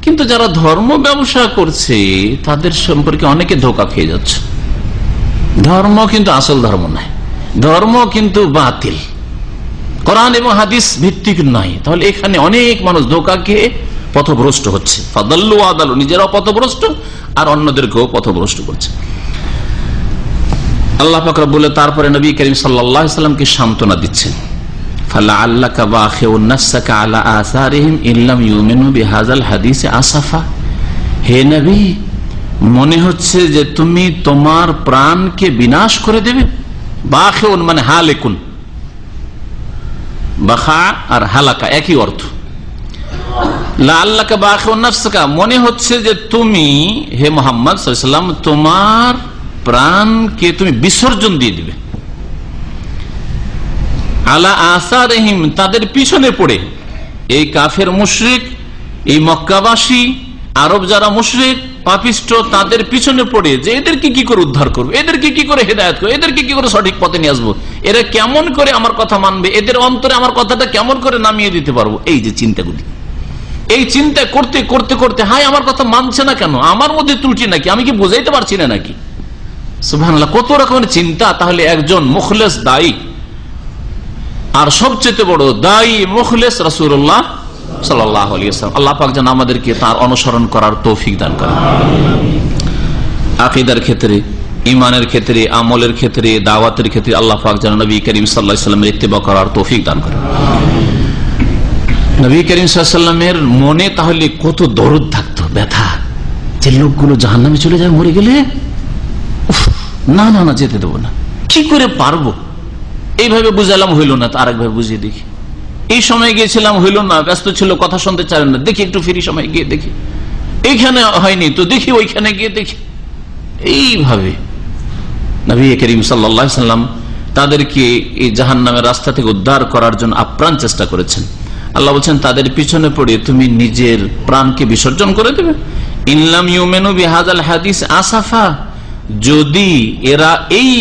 কিন্তু যারা ধর্ম ব্যবসা করছে তাদের সম্পর্কে অনেকে ধোঁকা খেয়ে যাচ্ছে। ধর্ম কিন্তু আসল ধর্ম নয়, ধর্ম কিন্তু বাতিল, কোরআন এবং হাদিস ভিত্তিক নয়। তাহলে এখানে অনেক মানুষ ধোঁকা খেয়ে পথভ্রষ্ট হচ্ছে। ফাদাল্লু আদালু, নিজেরাও পথভ্রষ্ট আর অন্যদেরকেও পথভ্রষ্ট করছে। আল্লাহ পাক রব্বুল তারপরে নবী করিম সাল্লাল্লাহু আলাইহি সাল্লামকে সান্ত্বনা দিচ্ছেন, ফালাআল্লাকা বাখিউন নাফসাকা আলা আসারিহিম ইল্লাম ইউমিনু বিহাযাল হাদিসে আসাফা। হে নবী, মনে হচ্ছে যে তুমি তোমার প্রাণকে বিনাশ করে দেবে। বাখিউন মানে হালিকুন, বাখা আর হালাকা একই অর্থ। লাআল্লাকা বাখিউন নাফসাকা, মনে হচ্ছে যে তুমি হে মুহাম্মদ সাল্লাল্লাহু আলাইহি ওয়াসাল্লাম তোমার প্রাণকে তুমি বিসর্জন দিয়ে দিবে। আলা আসারিহিম, তাদের পিছনে পড়ে। এই কাফের মুশরিক, এই মক্কাবাসী, আরব যারা মুশরিক পাপিষ্ট, তাদের পিছনে পড়ে যে এদেরকে কি করে উদ্ধার করবো, এদেরকে কি করে হেদায়েত করবো, এদেরকে কি করে সঠিক পথে নিয়ে আসবো, এরা কেমন করে আমার কথা মানবে, এদের অন্তরে আমার কথাটা কেমন করে নামিয়ে দিতে পারবো, এই যে চিন্তাগুলি, এই চিন্তা করতে করতে করতে হায় আমার কথা মানছে না কেন, আমার মধ্যে ত্রুটি নাকি, আমি কি বোঝাইতে পারছি না নাকি। সুবহানাল্লাহ, কত রকমের চিন্তা। তাহলে একজন মুখলেস দায়ী, আর সবচেয়ে বড় দায়ী মুখলেস রাসূলুল্লাহ সাল্লাল্লাহু আলাইহি ওয়াসাল্লাম। আল্লাহ পাক যেন আমাদেরকে তার অনুসরণ করার তৌফিক দান করেন। আকীদার ক্ষেত্রে, ঈমানের ক্ষেত্রে, আমলের ক্ষেত্রে, দাওয়াতের ক্ষেত্রে আল্লাহ পাক যেন নবী করিম সাল্লাল্লাহু আলাইহি ওয়াসাল্লামের ইত্তেবা করার তৌফিক দান করেন। নবী করিম সাল্লাল্লাহু আলাইহি ওয়াসাল্লামের মনে তাহলে কত দরদ থাকতো, ব্যথা, যে লোকগুলো জাহান্নামে চলে যায় মরে গেলে, না না না যেতে দেবো না, কি করে পারবো, এইভাবে বুঝালাম হইল না, তো আরেকভাবে বুঝিয়ে দেখি, এই সময় গিয়েছিলাম হইল না, ব্যস্ত ছিল, কথা শুনতে চাইলেন না, দেখি একটু ফ্রি সময় গিয়ে দেখি, এইখানে হয়নি তো দেখি ওইখানে গিয়ে দেখি। এইভাবে নবী করিম সাল্লাল্লাহু আলাইহি ওয়াসাল্লাম তাদেরকে এই জাহান্নামের রাস্তা থেকে উদ্ধার করার জন্য আপ্রাণ চেষ্টা করেছেন। আল্লাহ বলছেন তাদের পিছনে পড়ে তুমি নিজের প্রাণকে বিসর্জন করে দেবে। ইনলাম ইউমিনু বিহাযাল হাদিস আসাফা, যদি এরা এই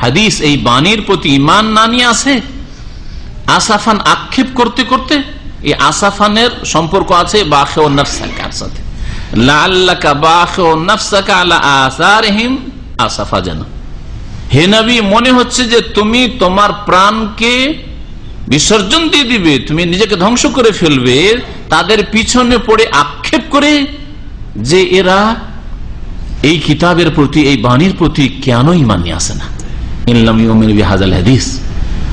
হাদিস, এই বাণীর প্রতি ঈমান না নিয়ে আসে, আসাফান আক্ষেপ করতে করতে, এই আসাফানের সম্পর্ক আছে বাখিউন নাফসাকার সাথে। লাআল্লাকা বাখিউন নাফসাকা আলা আসারিহিম আসাফা, যেন হে নবী মনে হচ্ছে যে তুমি তোমার প্রাণকে বিসর্জন দিয়ে দিবে, তুমি নিজেকে ধ্বংস করে ফেলবে তাদের পিছনে পড়ে আক্ষেপ করে, যে এরা এই কিতাবের প্রতি, এই বাণীর প্রতি কেন ঈমান নিয়ে আসে না। ইনলাম ইউমিনু বিহাযাল হাদিস,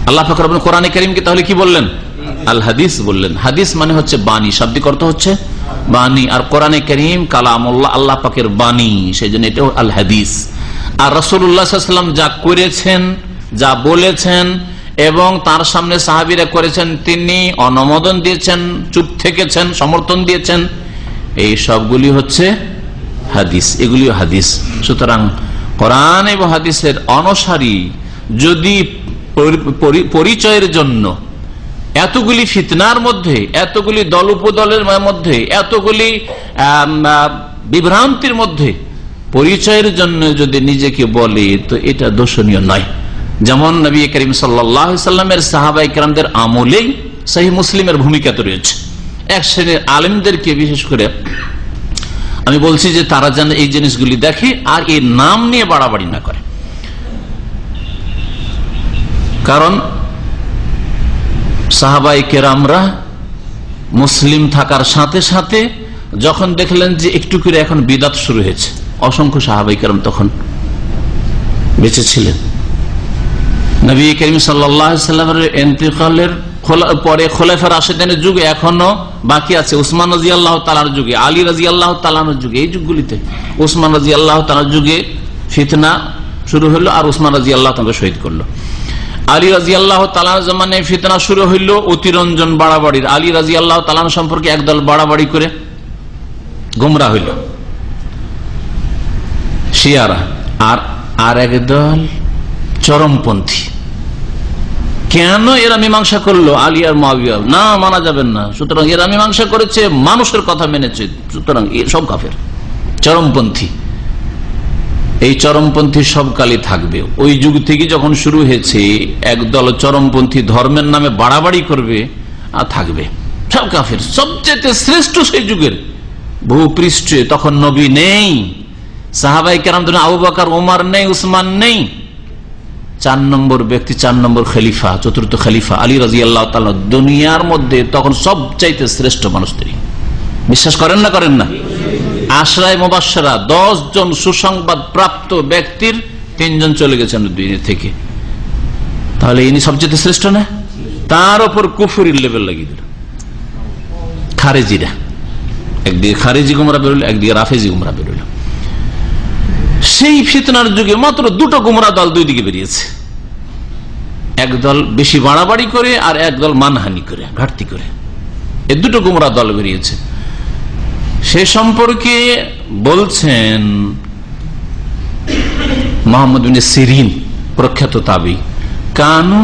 আল্লাহ পাক রব্বুল কোরআনে কারীমকে তাহলে কি বললেন? আল হাদিস বললেন। হাদিস মানে হচ্ছে বাণী, শাব্দিক অর্থ হচ্ছে বাণী, আর কোরআনে কারীম কালামুল্লাহ, আল্লাহ পাকের বাণী, সেই জন্য এটাও আল হাদিস। আর রাসূলুল্লাহ সাল্লাল্লাহু আলাইহি ওয়াসাল্লাম যা করেছেন, যা বলেছেন এবং তার সামনে সাহাবীরা করেছেন, তিনি অনুমোদন দিয়েছেন, চুপ থেকেছেন, সমর্থন দিয়েছেন, এই সবগুলি হচ্ছে হাদিস, এগুলিও হাদিস। সুতরাং কোরআন এবং হাদিসের অনুসারী যদি পরিচয়ের জন্য এতগুলি ফিতনার মধ্যে, এতগুলি দল উপদলের মধ্যে, এতগুলি বিভ্রান্তির মধ্যে পরিচয়ের জন্য যদি নিজেকে বলে, তো এটা দোষণীয় নয়। যেমন নবী করিম সাল্লাল্লাহু আলাইহি ওয়াসাল্লামের সাহাবায়ে কেরামদের আমলেই সহিহ মুসলিমের ভূমিকা তো রয়েছে। এক শ্রেণীর আলেমদেরকে বিশেষ করে আমি বলছি যে তারা যেন এই জিনিসগুলি দেখে আর এর নাম নিয়ে বাড়াবাড়ি না করে। কারণ সাহাবায়ে কেরামরা মুসলিম থাকার সাথে সাথে যখন দেখলেন যে একটু করে এখন বিদাত শুরু হয়েছে, অসংখ্য সাহাবায়ে কেরাম তখন বেঁচে ছিলেন। নবী করিম সাল্লাল্লাহু আলাইহি সাল্লামের ইন্তেকালের পরে খোলাফায়ে রাশিদিনের যুগে এখনো বাকি আছে। উসমান রাদিয়াল্লাহু তাআলার যুগে, আলী রাদিয়াল্লাহু তাআলার যুগে, এই যুগগুলিতে উসমান রাদিয়াল্লাহু তাআলার যুগে ফিতনা শুরু হলো আর উসমান রাদিয়াল্লাহু তাআলা শহীদ করলো। আলী রাদিয়াল্লাহু তাআলার জামানায় ফিতনা শুরু হইল অতিরঞ্জন বাড়াবাড়ির। আলী রাদিয়াল্লাহু তাআলা সম্পর্কে একদল বাড়াবাড়ি করে গোমরা হইল শিয়ারা, আর একদল চরমপন্থী। কেন এরা মীমাংসা করলো আলী আর মুআবিয়া? না, মানা যাবেন না। সুতরাং এরা মীমাংসা করেছে, মানুষের কথা মেনেছে, সুতরাং সব কাফের, চরমপন্থী। এই চরমপন্থী সব কালই থাকবে। ওই যুগ থেকে যখন শুরু হয়েছে একদল চরমপন্থী ধর্মের নামে বাড়াবাড়ি করবে আর থাকবে, সব কাফের। সবচেয়ে শ্রেষ্ঠ সেই যুগের ভূপৃষ্ঠে তখন নবী নেই, সাহাবায়ে কেরাম আবু বকর, ওমর নেই, উসমান নেই। 4 নম্বর ব্যক্তি, 4 নম্বর খলিফা, চতুর্থ খলিফা আলী রাদিয়াল্লাহু তাআলা দুনিয়ার মধ্যে তখন সবচাইতে শ্রেষ্ঠ মানুষ তিনি। বিশ্বাস করেন না? করেন না? আশরায়ে মুবাশশারা 10 জন সুসংবাদ প্রাপ্ত ব্যক্তির 3 জন চলে গেছেন দুনিয়া থেকে, তাহলে ইনি সবচেয়ে শ্রেষ্ঠ না? তার উপর কুফরির লেভেল লাগিয়ে দিল খারেজিরা। একদিকে খারেজি গুমরা বেরোল, একদিকে রাফেজি গুমরা বেরোল। সেই ফিতনার যুগে মাত্র 2টো গুমরা দল দুই দিকে বেরিয়েছে, একদল বেশি বাড়াবাড়ি করে আর একদল মানহানি করে, ঘাটতি করে। এই 2টো গুমরা দল বেরিয়েছে। সে সম্পর্কে বলছেন মুহাম্মদ বিন সিরিন, প্রখ্যাত তাবী, কানু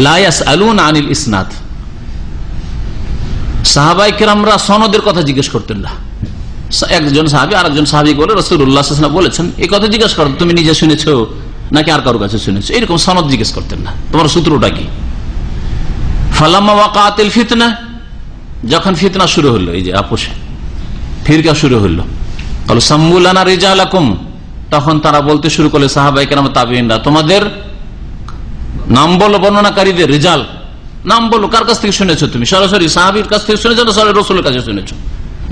লা ইয়াসআলুনা আনিল ইসনাদ। সাহাবায়ে কেরামরা সনদের কথা জিজ্ঞেস করতেন না। একজন সাহাবী আরেকজন সাহাবীকে বলে, রাসূলুল্লাহ সাল্লাল্লাহু আলাইহি ওয়াসাল্লাম বলেছেন, এই কথা জিজ্ঞেস করো, তুমি নিজে শুনেছো নাকি আর কারো কাছে শুনেছো, এরকম সনদ জিজ্ঞেস করতেন না। তোমার সূত্রটা কি? ফালাম্মা ওয়াকাতিল ফিতনা, যখন ফিতনা শুরু হলো, এই যে আপোষে ফিরকা শুরু হলো, ক্বালু সাম্মু লানা রিজালাকুম, তখন তারা বলতে শুরু করলে সাহাবায়ে কেরাম তাবেঈনরা, তোমাদের নাম বলো, বর্ণনাকারীদের রিজাল নাম বলো, কার কাছ থেকে শুনেছো তুমি? সরাসরি সাহাবীর কাছ থেকে শুনেছো না সরাসরি রাসূলের কাছে শুনেছো?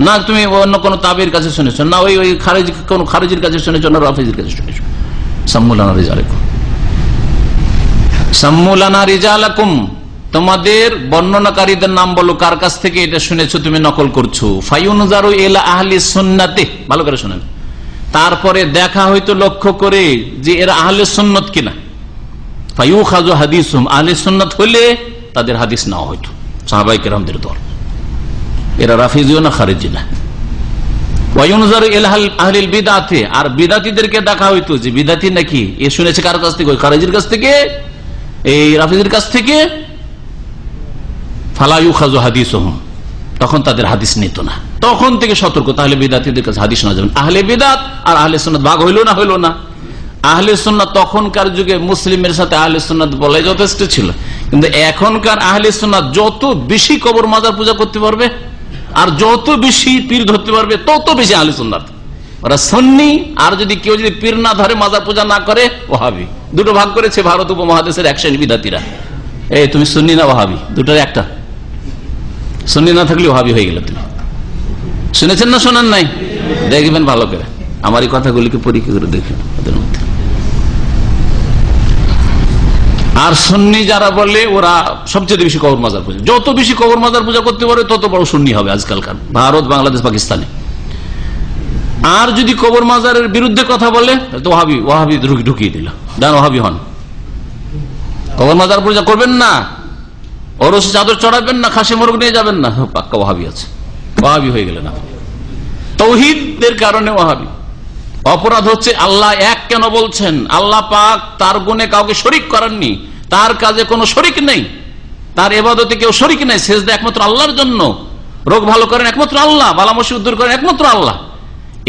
না তুমি অন্য কোন তাবেঈর কাছে শুনেছো? না ওই খারিজি, কোন খারিজির কাছে শুনেছো? না রাফিজির কাছে শুনেছো? সাম্মু লানা রিজালাকুম, সাম্মু লানা রিজালাকুম, তোমাদের বর্ণনাকারীদের নাম বলো, কার কাছ থেকে এটা শুনেছো তুমি নকল করছো। ফায়ুনজারু ইলা আহলি সুন্নাতি, ভালো করে শুনেন, তারপরে দেখা হয়তো লক্ষ্য করে যে এরা আহলে সুন্নাত কিনা। ফায়ুখাযু হাদিসুম, আহলে সুন্নাত হলে তাদের হাদিস নেওয়া হয়তো, সাহাবায়ে কেরামদের দল, এরা রাফিজিও না খারিজি না। ওয়ায়ুনজারু ইলা আহলিল বিদআতি, আর বিদআতীদেরকে দেখা হয়তো যে বিদআতী নাকি এ শুনেছে কার কাছ থেকে? ওই খারিজির কাছ থেকে, এই রাফিজির কাছ থেকে। ফালা ইউখাযু হাদিসুহুম, তখন তাদের হাদিস নিত না। তখন থেকে সতর্ক, তাহলে বিদআতীদের কাছে হাদিস না যাবেন। আহলে বিদআত আর আহলে সুন্নাত ভাগ হইল না? হইল না। আহলে সুন্নাত তখনকার যুগে মুসলিমের সাথে আহলে সুন্নাত বলাই যথেষ্ট ছিল, কিন্তু এখনকার আহলে সুন্নাত যত বেশি কবর মাজার পূজা করতে পারবে আর যত বেশি পীর ধরতে পারবে তত বেশি আহলে সুন্নাত। ওরা সুন্নি, আর যদি কেউ যদি পীর না ধরে, মাজার পূজা না করে, ওয়াহাবি। 2টো ভাগ করেছে ভারত উপমহাদেশের এক শ্রেণী বিদআতীরা। এই তুমি সুন্নি না ওয়াহাবি, দুটোর একটা। সুন্নি না থাকলে ওয়াহাবি হয়ে গেল। তুমি শুনেছেন না শোনেন নাই? দেখবেন ভালো করে, আমার এই কথাগুলিকে পরীক্ষা করে দেখবেন ওদের মধ্যে। আর সুন্নি যারা বলে ওরা সবচেয়ে বেশি কবর মাজার পূজা, যত বেশি কবর মাজার পূজা করতে পারে তত বড় সুন্নি হবে আজকালকার ভারত, বাংলাদেশ, পাকিস্তানে। আর যদি কবর মাজারের বিরুদ্ধে কথা বলে তো ওয়াহাবি ঢুকিয়ে দিল, দেন ওয়াহাবি হন। কবর মাজার পূজা করবেন না, ওরস চাদর চড়াবেন না, খাসি মোরগ নিয়ে যাবেন না, পাক্কা ওয়াহাবি আছে, ওয়াহাবি হয়ে গেলেন আপনি। তাওহীদের কারণে ওয়াহাবি। অপরাধ হচ্ছে আল্লাহ এক কেন বলছেন? আল্লাহ পাক তার গুণে কাউকে শরীক করেননি, তার কাজে কোনো শরীক নেই, তার ইবাদতে কেউ শরীক নেই। সেজদা একমাত্র আল্লাহর জন্য, রোগ ভালো করেন একমাত্র আল্লাহ, বালা মুসিবত দূর করেন একমাত্র আল্লাহ।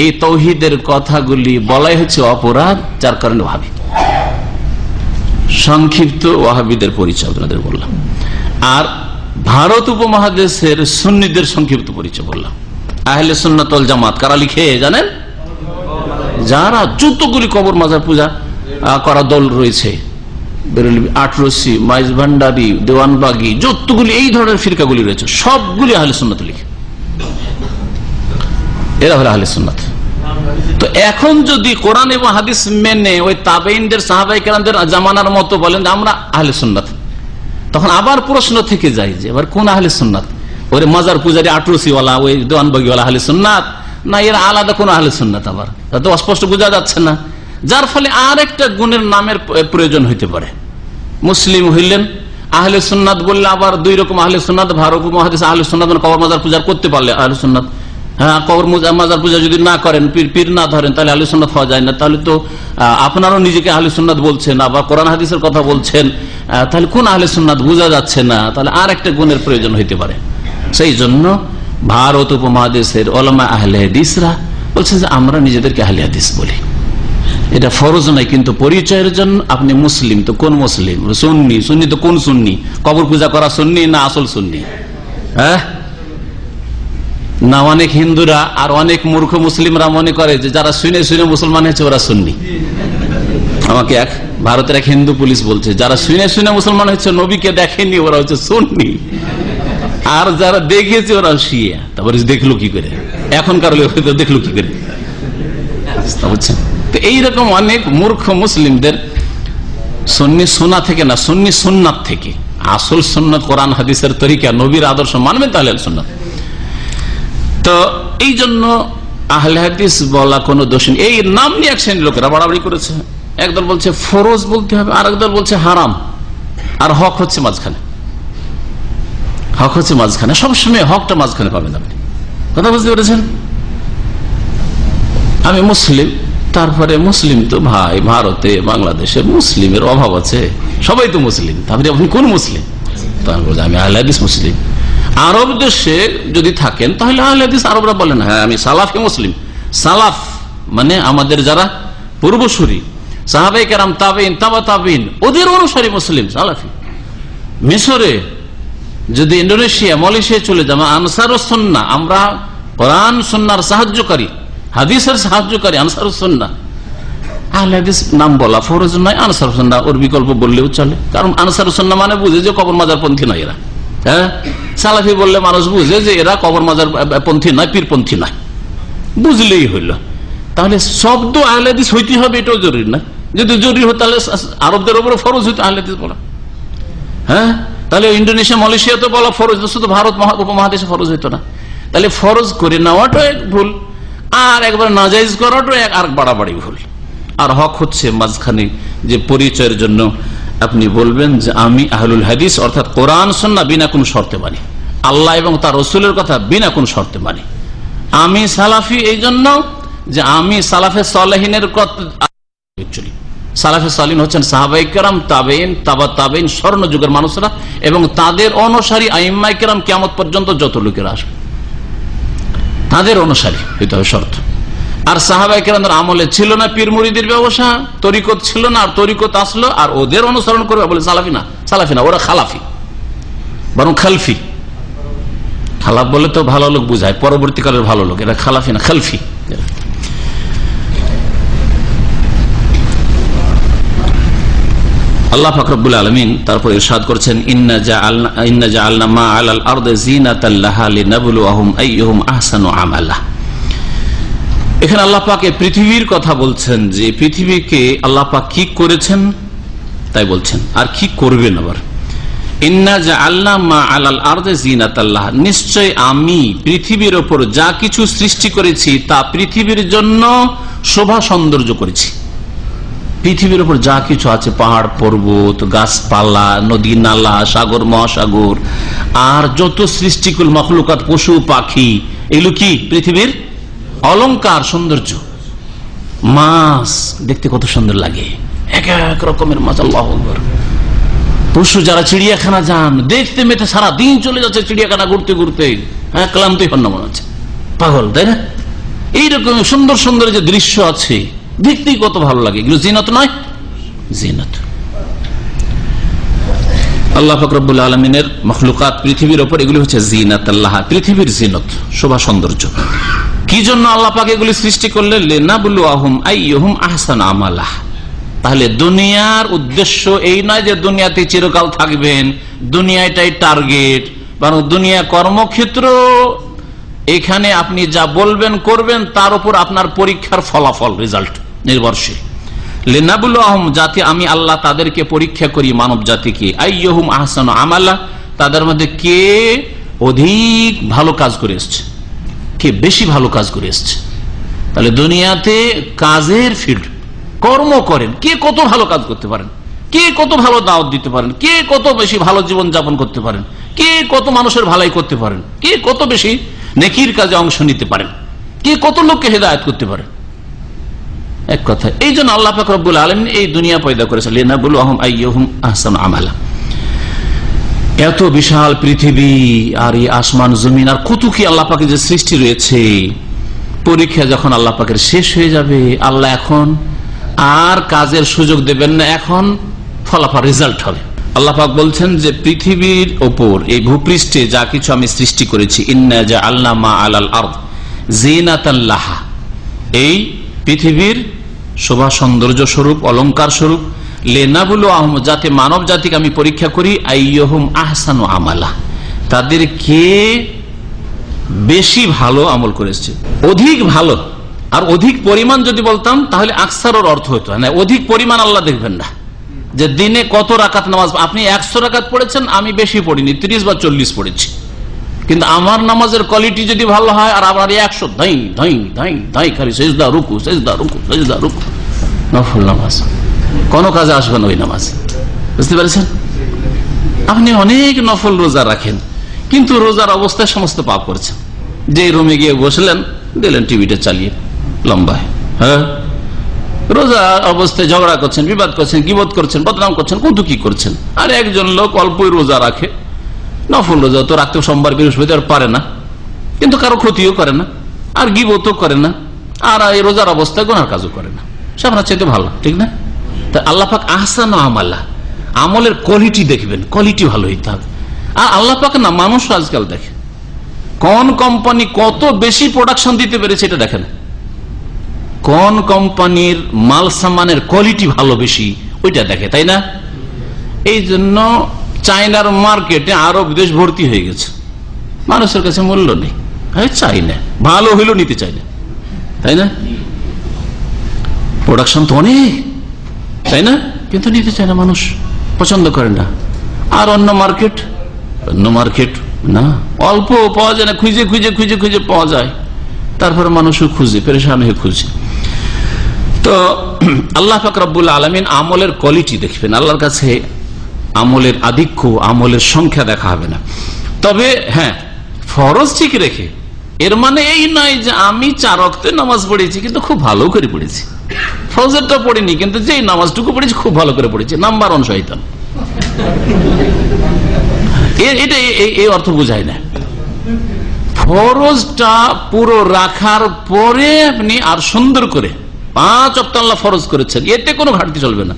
এই তাওহীদের কথাগুলি বলাই হচ্ছে অপরাধ, যার কারণে ওয়াহাবি। সংক্ষিপ্ত ওয়াহাবিদের পরিচয় আপনাদের বললাম, আর ভারত উপমহাদেশের সুন্নিদের সংক্ষিপ্ত পরিচয় বললাম। আহলে সুন্নাত ওয়াল জামাত কারা লিখে জানেন? যারা যতগুলি কবর মাজার পূজা করা দল রয়েছে, বেরেলভি, আটরসি, মাইজ ভান্ডারি, দেওয়ানবাগি, যতগুলি এই ধরনের ফিরকাগুলি রয়েছে সবগুলি আহলে সুন্নাত লিখে, এরা হলো আহলে সুন্নাত। তো এখন যদি কোরআন এবং হাদিস মেনে ওই তাবেঈনদের সাহাবায়ে কেরামদের জামানার মতো বলেন আমরা আহলে সুন্নাত, তখন আবার প্রশ্ন থেকে যায় যে এবার কোন আহলে সুন্নাত? ওরে মাজার পূজারি, আটরসিওয়ালা, ওই দেওয়ানবাগিওয়ালা আহলে সুন্নাত, না এর আলাদা কোন আহলে সুন্নাত? আবার তাতে অস্পষ্ট বোঝা যাচ্ছে না, যার ফলে আর একটা গুণের নামের প্রয়োজন হইতে পারে। মুসলিম হইলেন আহলে সুন্নাত বললে আবার দুই রকম আহলে সুন্নাত, ভারত উপমহাদেশ আহলে সুন্নাত মানে কবর মাজার পূজা করতে পারলে আহলে সুন্নাত, হ্যাঁ কবর মাজার পূজা যদি না করেন, পীর না ধরেন, তাহলে আহলে সুন্নাত হওয়া যায় না। তাহলে তো আপনারাও নিজেকে আহলে সুন্নাত বলছেন, আবার কোরআন হাদিসের কথা বলছেন, তাহলে কোন আহলে সুন্নাত বোঝা যাচ্ছে না, তাহলে আর একটা গুণের প্রয়োজন হইতে পারে। সেই জন্য ভারত উপমহাদেশের ওলামা আহলে হাদিসরা বলছেন যে আমরা নিজেদেরকে আহলে হাদিস বলি। এটা ফরজ নাই, কিন্তু পরিচয়ের জন্য আপনি মুসলিম তো কোন মুসলিম, সুন্নি, সুন্নি তো কোন সুন্নি? কবর পূজা করা সুন্নি না আসল সুন্নি? হ্যাঁ না, অনেক হিন্দুরা আর অনেক মূর্খ মুসলিমরা মনে করে যে যারা শুনে শুনে মুসলমান হয়েছে ওরা সুন্নি। আমাকে এক ভারতের এক হিন্দু পুলিশ বলছে যারা শুনে শুনে মুসলমান হয়েছে, নবীকে দেখেনি, ওরা হচ্ছে সুন্নি, আর যারা দেখেছে ওরা শিয়া। তারপরে দেখলো কি করে, এখনকার দেখলো কি করে, বুঝছেন? তো এইরকম অনেক মূর্খ মুসলিমদের সুন্নি সুন্নাহ থেকে না, সুন্নি সুন্নাত থেকে, আসল সুন্নাত কোরআন হাদিসের তরিকা নবীর আদর্শ মানবেন তাহলে সুন্নাত। তো এই জন্য আহলে হাদিস বলা কোনো দোষ নেই। এই নাম নিয়ে এক শ্রেণীর লোকেরা বাড়াবাড়ি করেছে। একদল বলছে ফরজ বলতে হবে, আর একদল বলছে হারাম, আর হক হচ্ছে মাঝখানে। হক হচ্ছে মাঝখানে, সবসময় হকটা মাঝখানে পাবেন আপনি। কথা বুঝতে পেরেছেন? আমি মুসলিম, তারপরে মুসলিম তো ভাই ভারতে বাংলাদেশে মুসলিমের অভাব আছে, সবাই তো মুসলিম, তারপরে আপনি কোন মুসলিম? আমি আহলে হাদিস মুসলিম। আরব দেশে যদি থাকেন তাহলে আহলে হাদিস, আরবরা বলেন হ্যাঁ আমি সালাফি মুসলিম। সালাফ মানে আমাদের যারা পূর্বসূরি, সাহাবায়ে কেরাম, তাবেঈন, তাবা তাবেঈন, ওদের অনুসারী মুসলিম সালাফি। মিশরে যদি, ইন্দোনেশিয়া, মালয়েশিয়া চলে যাবো, আনসারুস সুন্নাহ, আমরা কোরআন সুন্নাহর সাহায্যকারী, হাদিসের সাহায্যকারী, আনসারুস সুন্নাহ। আহলে হাদিস নাম বলা ফরজ নয়, আনসারুস সুন্নাহ ওর বিকল্প বললেও চলে, কারণ আনসারুস সুন্নাহ মানে বুঝে যে কবর মাজার পন্থী নয় এরা। হ্যাঁ, সালাফি বললে মানুষ বুঝে যে এরা কবর মাজার পন্থী নয়, পীরপন্থী নয়, বুঝলেই হইল। তাহলে শব্দ আহলে হাদিস হইতে হবে এটাও জরুরি না। যদি জরুরি হতো তাহলে আরবদের উপরে ফরজ হইতো আহলে হাদিস বলা। হ্যাঁ, তাহলে ইন্দোনেশিয়া, মালয়েশিয়া তো বলা ফরজ, শুধু ভারত উপমহাদেশে ফরজ হইতো না। তাহলে ফরজ করে নেওয়াটাও এক ভুল, আর একবার নাজাইজ করাটাও আর বাড়াবাড়ি ভুল। আর হক হচ্ছে মাঝখানে, যে পরিচয়ের জন্য আপনি বলবেন যে আমি আহলুল হাদিস, অর্থাৎ কোরআন সুন্নাহ বিনা কোন শর্তে মানি, আল্লাহ এবং তার রাসূলের কথা বিনা কোন শর্তে মানি। আমি সালাফি এই জন্য যে আমি সালাফে সালেহিনের কথা, সালাফে সালিন হচ্ছেন সাহাবায়ে কেরাম, তাবেঈন, তাবা তাবেঈন, স্বর্ণ যুগের মানুষরা এবং তাদের অনুসারী আইম্মায়ে কেরাম, কিয়ামত পর্যন্ত যত লোকেরা আসবে তাদের অনুসারী হইতে হবে শর্ত। আর সাহাবায়ে কেরামদের আমলে ছিল না পীর মুরিদের ব্যবসা, তরিকত ছিল না, আর তরিকত আসলো আর ওদের অনুসরণ করবে বলে সালাফি না, সালাফি না, ওরা খালাফি, বরং খালফি। খালাফ বলে তো ভালো লোক বুঝায়, পরবর্তীকালের ভালো লোক, এরা খালাফি না, খালফি। আল্লাহ পাক রব্বুল আলামিন তারপর ইরশাদ করেছেন ইন্না জাআলনা মা আলাল আরদি যিনাতাল লাহা লিনাবলুয়াহুম আইয়ুহুম আহসানু আমালা। এখানে আল্লাহ পাক পৃথিবীর কথা বলছেন, যে পৃথিবীকে আল্লাহ পাক কি করেছেন তাই বলছেন, আর কি করবেন আবার। ইন্না জাআলনা মা আলাল আরদি যিনাতাল লাহা, নিশ্চয় আমি পৃথিবীর উপর যা কিছু সৃষ্টি করেছি তা পৃথিবীর জন্য শোভা সৌন্দর্য করেছি। পৃথিবীর উপর যা কিছু আছে, পাহাড় পর্বত, গাছপালা, নদী নালা, সাগর মহাসাগর, আর যত সৃষ্টিকুল মখলুকাত, পশু পাখি, এগুলো কি পৃথিবীর অলংকার, সৌন্দর্য। মাছ দেখতে কত সুন্দর লাগে, এক এক রকমের মাছ, আল্লাহু আকবার। পশু যারা চিড়িয়াখানা যান, দেখতে মেতে সারা দিন চলে যাচ্ছে চিড়িয়াখানা ঘুরতে ঘুরতে, হ্যাঁ ক্লান্তই হন না মনে হচ্ছে, পাগল, তাই না? এইরকম সুন্দর সুন্দর যে দৃশ্য আছে দেখতেই কত ভালো লাগে, এগুলো জিনাত নয়? জিনাত। আল্লাহ পাক রব্বুল আলামিনের মখলুকাত পৃথিবীর উপর, এগুলি হচ্ছে জিনাতাল্লাহ, পৃথিবীর জিনত, শোভা সৌন্দর্য। কি জন্য আল্লাহ পাক এগুলি সৃষ্টি করলেন? লিনাবলুয়াহুম আইয়ুহুম আহসানু আমালা, তাহলে দুনিয়ার উদ্দেশ্য এই নয় যে দুনিয়াতে চিরকাল থাকবেন, দুনিয়াটাই টার্গেট, বরং দুনিয়া কর্মক্ষেত্র, এখানে আপনি যা বলবেন করবেন তার উপর আপনার পরীক্ষার ফলাফল রেজাল্ট নির্ভরশীল। লিনাবলুহুম, যাতে আমি আল্লাহ তাদেরকে পরীক্ষা করি, মানব জাতিকে, আইয়ুহুম আহসানু আমালা, তাদের মধ্যে কে অধিক ভালো কাজ করে এসছে, কে বেশি ভালো কাজ করে এসছে। তাহলে দুনিয়াতে কাজের ফিল্ড, কর্ম করেন, কে কত ভালো কাজ করতে পারেন, কে কত ভালো দাওয়াত দিতে পারেন, কে কত বেশি ভালো জীবন যাপন করতে পারেন, কে কত মানুষের ভালাই করতে পারেন, কে কত বেশি নেকির কাজে অংশ নিতে পারেন, কে কত লোককে হেদায়েত করতে পারেন। এক কথা, এই জন্য আল্লাহ পাক রব্বুল আলামিন এই দুনিয়া পয়দা করেছেন, লিনাবলুহুম আইয়ুহুম আহসানু আমালা। এত বিশাল পৃথিবী আর এই আসমান জমিন আর কত কি আল্লাহ পাকের যে সৃষ্টি রয়েছে, পরীক্ষা যখন আল্লাহ পাকের শেষ হয়ে যাবে, আল্লাহ এখন আর কাজের সুযোগ দেবেন না, এখন ফলাফল রেজাল্ট হবে। আল্লাহ পাক বলছেন যে পৃথিবীর ওপর, এই ভূপৃষ্ঠে যা কিছু আমি সৃষ্টি করেছি, ইন্না জাআলনা মা আলাল আরদ জিনাতান লাহা, এই পৃথিবীর শোভা সৌন্দর্য স্বরূপ, অলংকার স্বরূপ, লিনাবলুহুম, যাতে মানব জাতিকে আমি পরীক্ষা করি, আইয়ুহুম আহসানু আমালা, তাদের কে বেশি ভালো আমল করেছে, অধিক ভালো। আর অধিক পরিমাণ যদি বলতাম তাহলে আকসারের অর্থ হতো না, অধিক পরিমাণ আল্লাহ দেখবেন না, যে দিনে কত রাকাত নামাজ, আপনি 100 রাকাত পড়েছেন, আমি বেশি পড়িনি, 30 বা 40 পড়েছি, কিন্তু আমার নামাজের কোয়ালিটি যদি ভালো হয় আর আপনার 100 ধাই ধাই ধাই ধাই খালি সেজদা রুকু সেজদা রুকু সেজদা রুকু, নফল নামাজ, কোনো কাজে আসবে না ওই নামাজ। বুঝতে পেরেছেন? আপনি অনেক নফল রোজা রাখেন, কিন্তু রোজার অবস্থায় সমস্ত পাপ করেছেন। যে রুমে গিয়ে বসলেন, দিলেন টিভিটা চালিয়ে লম্বা, হ্যাঁ, রোজা অবস্থায় ঝগড়া করছেন, বিবাদ করছেন, গীবত করছেন, বদনাম করছেন, কত কি করছেন। আর একজন লোক অল্পই রোজা রাখে, নফল রোজা তো রাখতে সোমবার বৃহস্পতিবার পারে না, কিন্তু কারো ক্ষতিও করে না, আর গীবতও করে না, আর এই রোজার অবস্থায় গুনার কাজও করে না, সে আপনার চাইতে ভালো, ঠিক না? তা আল্লাহ পাক আহসানু আমালা, আমলের কোয়ালিটি দেখবেন, কোয়ালিটি ভালো হইতে হবে। আর আল্লাহ পাক না, মানুষ আজকাল দেখে কোন কোম্পানি কত বেশি প্রোডাকশন দিতে পেরেছে এটা দেখেন, কোন কোম্পানির মাল সামানের কোয়ালিটি ভালো বেশি ওইটা দেখে, তাই না? এই জন্য চায়নার মার্কেটে আরব দেশ ভর্তি হয়ে গেছে, মানুষের কাছে মূল্য নেই, চাই না, ভালো হইলেও নিতে চাই না, তাই না? প্রোডাকশন তো অনেক, তাই না? কিন্তু নিতে চায় না, মানুষ পছন্দ করে না। আর অন্য মার্কেট না, অল্প পাওয়া যায় না, খুঁজে খুঁজে খুঁজে খুঁজে পাওয়া যায়, তারপরে মানুষও খুঁজে, পেরেশান হয়ে খুঁজে। তো আল্লাহ পাক রব্বুল আলামিন আমলের কোয়ালিটি দেখবেন, আল্লাহর কাছে আমলের আধিক্য, আমলের সংখ্যা দেখা হবে না। তবে হ্যাঁ, ফরজ ঠিক রেখে, এর মানে এই নয় যে আমি 4 ওয়াক্তে নামাজ পড়েছি কিন্তু খুব ভালো করে পড়েছি, ফজরটা পড়িনি কিন্তু যেই নামাজটুকু পড়েছি খুব ভালো করে পড়েছি, নাম্বার 1 শয়তান, এটা এই অর্থ বোঝায় না। ফরজটা পুরো রাখার পরে আপনি আর সুন্দর করে 5 ওয়াক্ত আল্লাহ ফরজ করেছেন, এতে কোনো ঘাটতি চলবে না।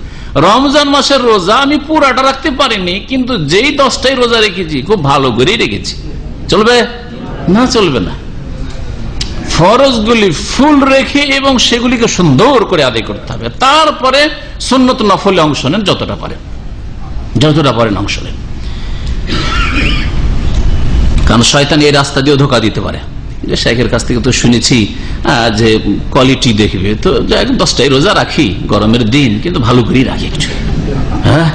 রমজান মাসের রোজা আমি পুরাটা রাখতে পারিনি, কিন্তু যেই 10টাই রোজা রেখেছি খুব ভালো করেই রেখেছি, চলবে না? চলবে না। ফরজগুলি ফুল রেখে এবং সেগুলিকে সুন্দর করে আদায় করতে হবে, তারপরে সুন্নত নফলে অংশ নেন, যতটা পারেন অংশ নেন। কারণ শয়তান এই রাস্তা দিয়ে ধোকা দিতে পারে, যে শেখের কাছ থেকে তো শুনেছি যে কোয়ালিটি দেখবে, তো 10টাই রোজা রাখি গরমের দিন, কিন্তু ভালো করেই রাখি একটু, হ্যাঁ,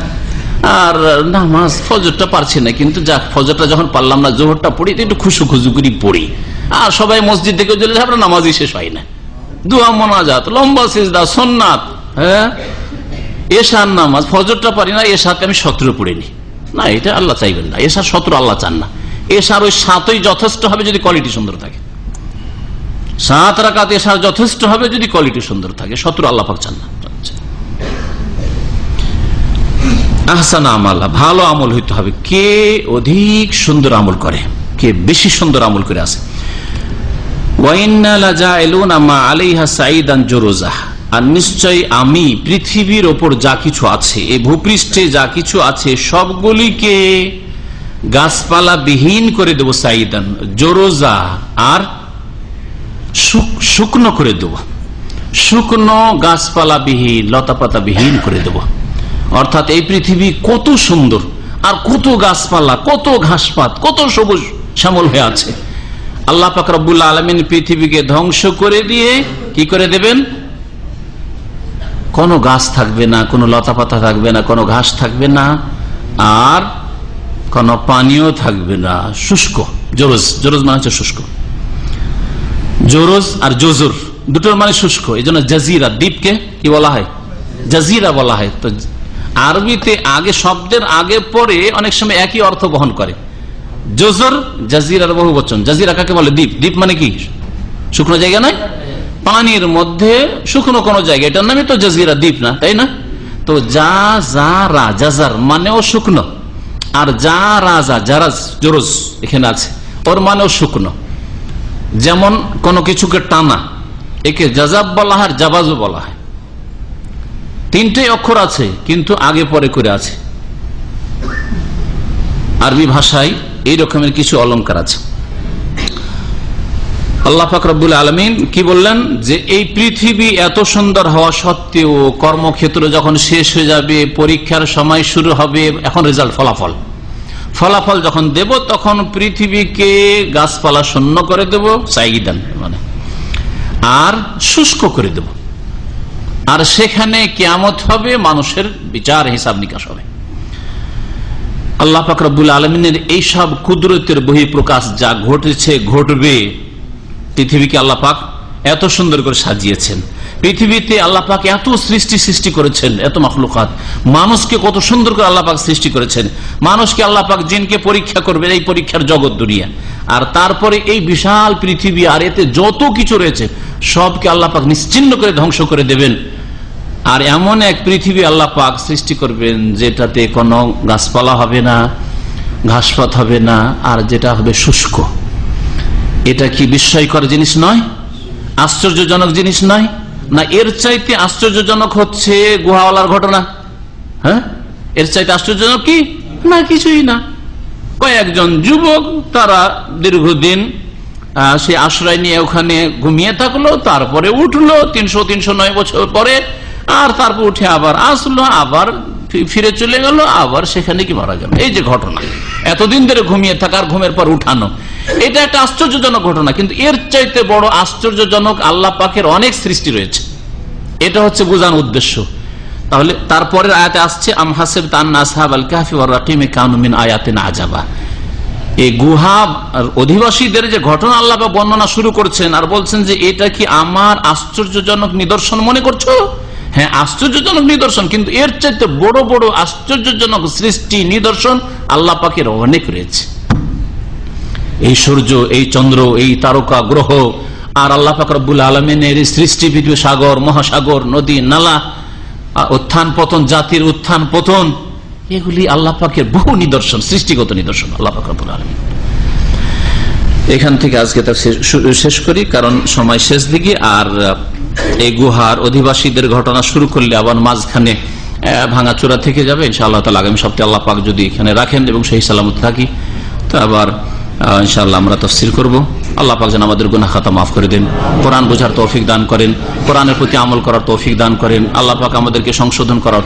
আর নামাজ ফজরটা পারছি না, কিন্তু যাক ফজরটা যখন পারলাম না, জোহরটা পড়ি একটু খুশু করি পড়ি, আর সবাই মসজিদ থেকে চলে যায়, আপনার নামাজই শেষ হয় না, দুয়া মোনাজাত, লম্বা সিজদা, সুন্নাত, হ্যাঁ, এশার নামাজ, ফজরটা পারি না, এশারকে আমি 17 পড়িনি, না, এটা আল্লাহ চাইবেন না, এশার 17 আল্লাহ চান না, এশার ওই 7ই যথেষ্ট হবে যদি কোয়ালিটি সুন্দর থাকে, 7 রাকাত এশার যথেষ্ট হবে যদি কোয়ালিটি সুন্দর থাকে, 17 আল্লাহ পাক চান না। আহসান আমালা, ভালো আমল হইতে হবে, কে অধিক সুন্দর আমল করে, কে বেশি সুন্দর আমল করে আসে। আর নিশ্চয় আমি পৃথিবীর ওপর যা কিছু আছে, এই ভূপৃষ্ঠে যা কিছু আছে সবগুলিকে গাছপালা বিহীন করে দেবো, সাইদান জোরোজা, আর শুকনো করে দেবো। শুকনো গাছপালা বিহীন, লতাপাতা বিহীন করে দেব। অর্থাৎ এই পৃথিবী কত সুন্দর, আর কত গাছপালা, কত ঘাসপাত, কত সবুজ শ্যামল হয়ে আছে। আল্লাহ পাক রব্বুল আলামিন পৃথিবীকে ধ্বংস করে দিয়ে কি করে দেবেন? কোনো গাছ থাকবে না, কোনো লতাপাতা থাকবে না, কোনো ঘাস থাকবে না, আর কোনো পানিও থাকবে না, শুষ্ক। জরজ, জরজ মানে হচ্ছে শুষ্ক। জরজ আর জজুর দুটোর মানে শুষ্ক। এই জন্য জাজিরা, দ্বীপকে কি বলা হয়? জাজিরা বলা হয়। তো আরবিতে আগে শব্দের আগে পরে অনেক সময় একই অর্থ বহন করে। জজর, জাজিরার বহু বচন। জাজিরা কাকে বলে? দ্বীপ। দ্বীপ মানে কি? শুকনো জায়গা নয়, পানির মধ্যে শুকনো কোন জায়গা, এটার নামই তো জাজিরা, দ্বীপ না, তাই না? তো জাজারা, জাজার মানেও শুকনো, আর জারাজা, জারাজ, জরজ এখানে আছে, ওর মানেও শুকনো। যেমন কোন কিছুকে টানা, একে জাজাব বলা হয়, জাবাজও বলা হয়। তিনটে অক্ষর আছে কিন্তু আগে পরে করে আছে। আরবি ভাষায় এই রকমের কিছু অলংকার আছে। আল্লাহ পাক রব্বুল আলামিন কি বললেন? যে এই পৃথিবী এত সুন্দর হওয়া সত্ত্বেও কর্মক্ষেত্র যখন শেষ হয়ে যাবে, পরীক্ষার সময় শুরু হবে, এখন রেজাল্ট, ফলাফল, ফলাফল যখন দেব তখন পৃথিবীকে গাছপালা শূন্য করে দেব, সাইদান মানে, আর শুষ্ক করে দেব। আর সেখানে কিয়ামত হবে, মানুষের বিচার, হিসাব নিকাশ হবে। আল্লাহ পাক রব্বুল আলামিনের এইসব কুদরতের বহিঃপ্রকাশ যা ঘটেছে, ঘটবে, পৃথিবীকে আল্লাহ পাক এত সুন্দর করে সাজিয়েছেন। পৃথিবীতে আল্লাহ পাক এত সৃষ্টি করেছেন, এত মাখলুকাত, মানুষকে কত সুন্দর করে আল্লাহ পাক সৃষ্টি করেছেন। মানুষকে আল্লাহ পাক জিনকে পরীক্ষা করবেন, এই পরীক্ষার জগৎ দুনিয়া। আর তারপরে এই বিশাল পৃথিবী আর এতে যত কিছু রয়েছে সবকে আল্লাহ পাক নিশ্চিহ্ন করে ধ্বংস করে দেবেন। আর এমন এক পৃথিবী আল্লাহ পাক সৃষ্টি করবেন যেটাতে কোনো গাছপালা হবে না, ঘাসপাত হবে না, আর যেটা হবে শুষ্ক। এটা কি বিস্ময়কর জিনিস নয়? আশ্চর্যজনক জিনিস নয়? না এর চাইতে আশ্চর্যজনক হচ্ছে গুহাওয়ালার ঘটনা? হ্যাঁ, এর চাইতে আশ্চর্যজনক কি? না, কিছুই না। কয়েকজন যুবক, তারা দীর্ঘদিন সে আশ্রয় নিয়ে ওখানে ঘুমিয়ে থাকলো, তারপরে উঠলো 309 বছর পরে, আর তারপর উঠে আবার আসলো, আবার ফিরে চলে গেল, আবার সেখানে কি মারা গেল। এই যে ঘটনা, এতদিন ধরে ঘুমিয়ে থাকার, ঘুমের পর উঠানো, এটা একটা আশ্চর্যজনক ঘটনা। কিন্তু এর চাইতে বড় আশ্চর্যজনক আল্লাহ পাকের অনেক সৃষ্টি রয়েছে। এটা হচ্ছে বোঝানোর উদ্দেশ্য। তাহলে তারপরের আয়াতে আসছে, আম হাসিবতা আন্না আসহাবাল কাহফি ওয়ার রাকিমি কানু মিন আয়াতিনা আজাবা। এই গুহা অধিবাসীদের যে ঘটনা আল্লাহ পাক বর্ণনা শুরু করছেন, আর বলছেন যে এটা কি আমার আশ্চর্যজনক নিদর্শন মনে করছো? হ্যাঁ, আশ্চর্যজনক নিদর্শন, কিন্তু এর চাইতে বড় বড় আশ্চর্যজনক সৃষ্টি, নিদর্শন আল্লাহ পাকের অনেক রয়েছে। এই সূর্য, এই চন্দ্র, এই তারকা গ্রহ, আর আল্লাহ পাক রব্বুল আলামিনের সৃষ্টি, পৃথিবী, সাগর, মহাসাগর, নদী, নালা, উত্থান পতন, জাতির উত্থান পতন, এগুলি আল্লাহ পাকের বহু নিদর্শন, সৃষ্টিগত নিদর্শন আল্লাহ পাক রব্বুল আলামিন। এখান থেকে আজকে তা শেষ করি, কারণ সময় শেষ দিকে। আর এই গুহার অধিবাসীদের ঘটনা শুরু করলে আবার মাঝখানে ভাঙাচোরা থেকে যাবে। ইনশাআল্লাহ তাআলা আগামী সপ্তাহে আল্লাহ পাক যদি এখানে রাখেন এবং সেই সালামত থাকি, তো আবার ইনশাআল্লাহ আমরা তাফসীর করব। আল্লাহ পাক যেন আমাদের গুনাহ খাতা মাফ করে দেন, কোরআন বোঝার তৌফিক দান করেন, কোরআনের প্রতি আমল করার তৌফিক দান করেন, আল্লাহ পাক আমাদেরকে সংশোধন করার